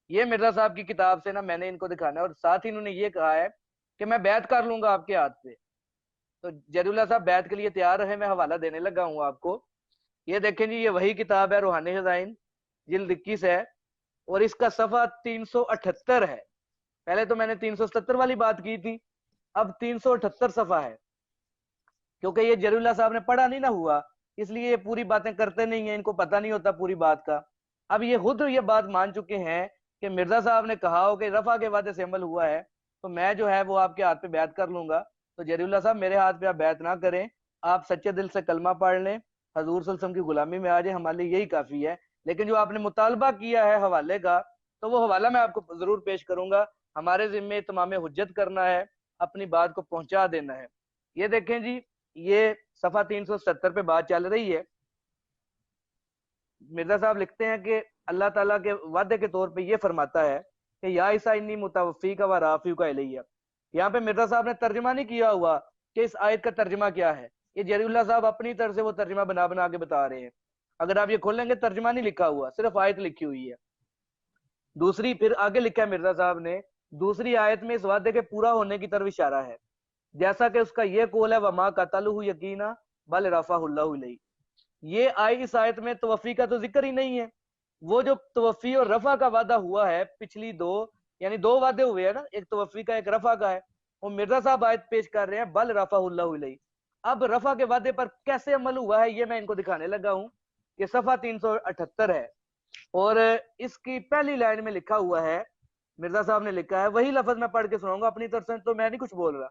B: یہ مرزا صاحب کی کتاب سے نا میں نے ان کو دکھانا ہے، اور ساتھ ہی انہوں نے یہ کہا ہے کہ میں بیعت کر لوں گا آپ کے ہاتھ پہ۔ تو جری اللہ صاحب بیعت کے لیے تیار رہے، میں حوالہ دینے لگا ہوں آپ کو۔ یہ دیکھیں جی، یہ وہی کتاب ہے روحانی خزائن، جلد 21 ہے، اور اس کا صفحہ 378 ہے۔ پہلے تو میں نے 377 والی بات کی تھی، اب 378 صفحہ ہے، کیونکہ یہ جری اللہ صاحب نے پڑھا نہیں نہ ہوا، اس لیے یہ پوری باتیں کرتے نہیں ہیں، ان کو پتہ نہیں ہوتا پوری بات کا۔ اب یہ خود یہ بات مان چکے ہیں کہ مرزا صاحب نے کہا ہو کہ رفع کے وعدے سے عمل ہوا ہے، تو میں جو ہے وہ آپ کے ہاتھ پہ بیعت کر لوں گا۔ تو جری اللہ صاحب میرے ہاتھ پہ آپ بیعت نہ کریں، آپ سچے دل سے کلمہ پڑھ لیں، حضور صلی اللہ علیہ وسلم کی غلامی میں آ جائیں، ہمارے لیے یہی کافی ہے۔ لیکن جو آپ نے مطالبہ کیا ہے حوالے کا، تو وہ حوالہ میں آپ کو ضرور پیش کروں گا۔ ہمارے ذمے تمام حجت کرنا ہے، اپنی بات کو پہنچا دینا ہے۔ یہ دیکھیں جی، یہ صفحہ 370 پہ بات چل رہی ہے۔ مرزا صاحب لکھتے ہیں کہ اللہ تعالیٰ کے وعدے کے طور پہ یہ فرماتا ہے کہ یا عیسیٰ انی متوفیک و رافعک الیہ۔ یہاں پہ مرزا صاحب نے ترجمہ نہیں کیا ہوا کہ اس آیت کا ترجمہ کیا ہے، یہ جری اللہ صاحب اپنی طرف سے وہ ترجمہ بنا بنا کے بتا رہے ہیں۔ اگر آپ یہ کھولیں گے ترجمہ نہیں لکھا ہوا، صرف آیت لکھی ہوئی ہے۔ دوسری پھر آگے لکھا ہے مرزا صاحب نے، دوسری آیت میں اس وعدے کے پورا ہونے کی طرف اشارہ ہے، جیسا کہ اس کا یہ قول ہے وما قتلہ یقینا بل رفعہ اللہ الیہ۔ یہ آئی اس آیت میں توفی کا تو ذکر ہی نہیں ہے۔ وہ جو توفی اور رفع کا وعدہ ہوا ہے، پچھلی یعنی دو وعدے ہوئے ہیں نا، ایک توفی کا ایک رفع کا ہے، وہ مرزا صاحب آیت پیش کر رہے ہیں بل رفعہ اللہ الیہ۔ اب رفع کے وعدے پر کیسے عمل ہوا ہے یہ میں ان کو دکھانے لگا ہوں۔ یہ صفحہ 378 ہے، اور اس کی پہلی لائن میں لکھا ہوا ہے، مرزا صاحب نے لکھا ہے، وہی لفظ میں پڑھ کے سناؤں گا اپنی طرف سے، تو میں نہیں کچھ بول رہا۔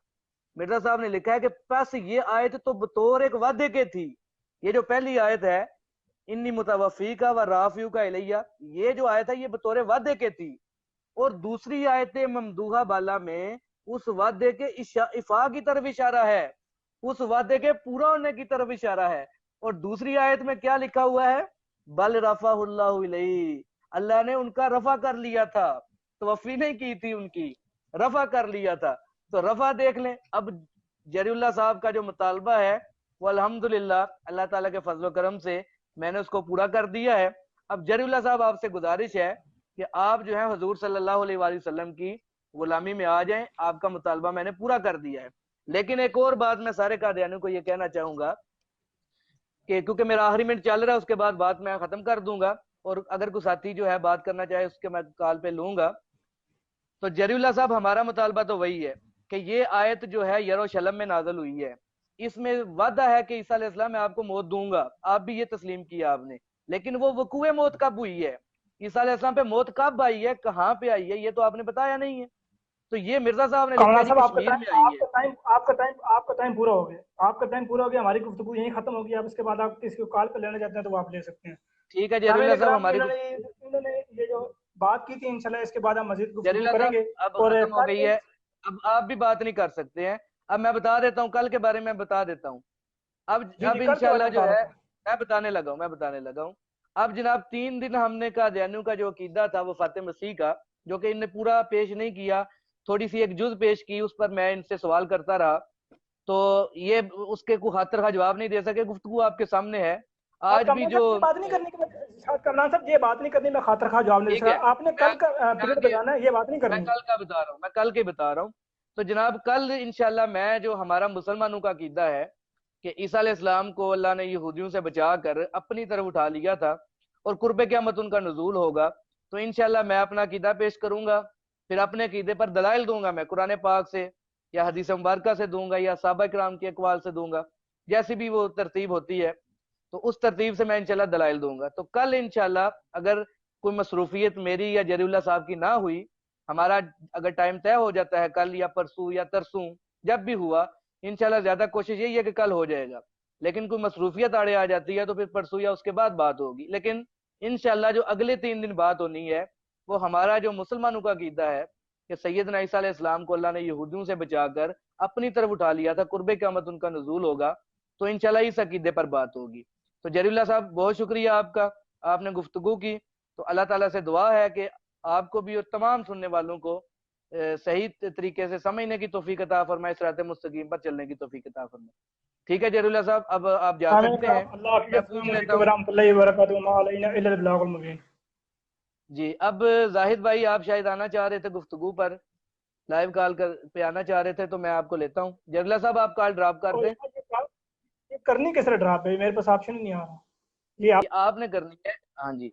B: مرزا صاحب نے لکھا ہے کہ پس یہ آیت تو بطور ایک وعدے کے تھی۔ یہ جو پہلی آیت ہے انی متوفیکا و رافعک الیہ، یہ جو آیت ہے یہ بطور وعدے کے تھی، اور دوسری آیت ممدوحہ بالا میں اس وعدے کے افاع کی طرف اشارہ ہے، اس وعدے کے پورا ہونے کی طرف اشارہ ہے۔ اور دوسری آیت میں کیا لکھا ہوا ہے؟ بل رفعہ اللہ الیہ، اللہ نے ان کا رفع کر لیا تھا، توفی نہیں کی تھی، ان کی رفع کر لیا تھا۔ تو رفع دیکھ لیں۔ اب جری اللہ صاحب کا جو مطالبہ ہے وہ الحمدللہ اللہ تعالیٰ کے فضل و کرم سے میں نے اس کو پورا کر دیا ہے۔ اب جری اللہ صاحب آپ سے گزارش ہے کہ آپ جو ہے حضور صلی اللہ علیہ وآلہ وسلم کی غلامی میں آ جائیں، آپ کا مطالبہ میں نے پورا کر دیا ہے۔ لیکن ایک اور بات میں سارے قادیانیوں کو یہ کہنا چاہوں گا کہ کیونکہ میرا آخری منٹ چل رہا ہے، اس کے بعد بات میں ختم کر دوں گا، اور اگر کوئی ساتھی جو ہے بات کرنا چاہے اس کے میں کال پہ لوں گا۔ تو جری اللہ صاحب ہمارا مطالبہ تو وہی ہے کہ یہ آیت جو ہے یروشلم میں نازل ہوئی ہے، اس میں وعدہ ہے کہ عیسیٰ علیہ السلام میں آپ کو موت دوں گا، آپ بھی یہ تسلیم کیا آپ نے، لیکن وہ وقوع موت کب ہوئی ہے، عیسیٰ علیہ السلام پہ موت کب آئی ہے، کہاں پہ آئی ہے، یہ تو آپ نے بتایا نہیں ہے۔ تو یہ مرزا صاحب نے لکھا
A: کمران
B: ہے جی
A: صاحب
B: کشمیر میں آئی ہے.
A: آپ کا ٹائم پورا ہو گیا. آپ کا ٹائم پورا ہو گیا، ہماری گفتگو یہیں ختم ہوگی. آپ اس کے بعد آپ کسی کو کال پہ لینا چاہتے ہیں تو وہ آپ لے سکتے ہیں.
B: ٹھیک ہے جلیل
A: سامعین
B: اللہ صاحب
A: کرام،
B: ہماری
A: انہوں نے یہ جو بات کی تھی، انشاءاللہ اس کے بعد ہم مزید
B: جلیل
A: گفتگو
B: اللہ
A: کریں گے.
B: صاحب اب
A: اور
B: ختم ہو
A: کل
B: گئی ہے. اب آپ بھی بات نہیں کر سکتے ہیں. اب میں بتا دیتا ہوں کل کے بارے میں بتا دیتا ہوں. اب
A: جی جی،
B: اب
A: کل کے بارے
B: انشاءاللہ
A: میں
B: جو
A: بتا
B: ہے
A: رہا تھا.
B: میں بتانے لگا ہوں. اب جناب 3 دن ہم نے کا دینو کا جو عقیدہ تھا وہ فاتح مسیح کا، جو کہ ان نے پورا پیش نہیں کیا، تھوڑی سی ایک جز پیش کی، اس پر میں ان سے سوال کرتا رہا، تو یہ اس کے کوئی خاطر خواہ جواب نہیں دے سکے. گفتگو آپ کے سامنے ہے. آج بھی
A: کمران
B: جو
A: صاحب یہ بات نہیں کرنی کہ کمران صاحب یہ بات نہیں کرنی میں خاطر خواہ جواب نہیں دے
B: ٹھیک ہے،
A: سکا. آپ نے
B: میں
A: کل کا
B: کل
A: پیریڈ
B: کے
A: بجانا ہے، یہ بات نہیں
B: میں
A: کرنی.
B: کل کا بتا رہا ہوں، میں کل کے بتا رہا ہوں. تو جناب کل انشاءاللہ میں جو ہمارا مسلمانوں کا عقیدہ ہے کہ عیسیٰ علیہ السلام کو اللہ نے یہودیوں سے بچا کر اپنی طرف اٹھا لیا تھا اور قرب قیامت ان کا نزول ہوگا، تو انشاءاللہ میں اپنا عقیدہ پیش کروں گا. پھر اپنے عقیدے پر دلائل دوں گا، میں قرآن پاک سے یا حدیث مبارکہ سے دوں گا یا صحابہ کرام کے اقوال سے دوں گا، جیسی بھی وہ ترتیب ہوتی ہے، تو اس ترتیب سے میں انشاءاللہ دلائل دوں گا. تو کل انشاءاللہ اگر کوئی مصروفیت میری یا جری اللہ صاحب کی نہ ہوئی، ہمارا اگر ٹائم طے ہو جاتا ہے کل یا پرسوں یا ترسوں جب بھی ہوا، انشاءاللہ زیادہ کوشش یہی ہے کہ کل ہو جائے گا. لیکن کوئی مصروفیت آڑے آ جاتی ہے تو پھر پرسوں یا اس کے بعد بات ہوگی. لیکن انشاءاللہ جو اگلے 3 دن بات ہونی ہے وہ ہمارا جو مسلمانوں کا عقیدہ ہے کہ سیدنا عیسیٰ علیہ السلام کو اللہ نے یہودیوں سے بچا کر اپنی طرف اٹھا لیا تھا، قرب قیامت ان کا نزول ہوگا، تو انشاءاللہ اس عقیدے پر بات ہوگی. تو جری اللہ صاحب بہت شکریہ آپ کا، آپ نے گفتگو کی. تو اللہ تعالیٰ سے دعا ہے کہ آپ کو بھی اور تمام سننے والوں کو صحیح طریقے سے سمجھنے کی توفیق عطا فرمائے، صراط مستقیم پر چلنے کی توفیق عطا فرمائے. ٹھیک ہے جری اللہ صاحب، اب آپ جا
A: سامعین
B: سکتے ہیں.
A: کرام، اللہ
B: میں
A: حافظ.
B: پوچھ
A: السلام
B: لیتا
A: علیکم
B: ہوں.
A: ورحمۃ اللہ وبرکاتہ. ما علینا الا البلاغ المبین.
B: جی اب زاہد بھائی آپ شاید آنا چاہ رہے تھے گفتگو پر، لائیو کال پہ آنا چاہ رہے تھے، تو میں آپ کو لیتا ہوں. جری اللہ صاحب آپ کال ڈراپ کر
A: اور
B: دیں.
A: یہ کرنی کس طرح ڈراپ ہے؟ میرے پاس آپشن ہی نہیں آ رہا. یہ
B: یہ آپ نے کرنی ہے. ہاں جی.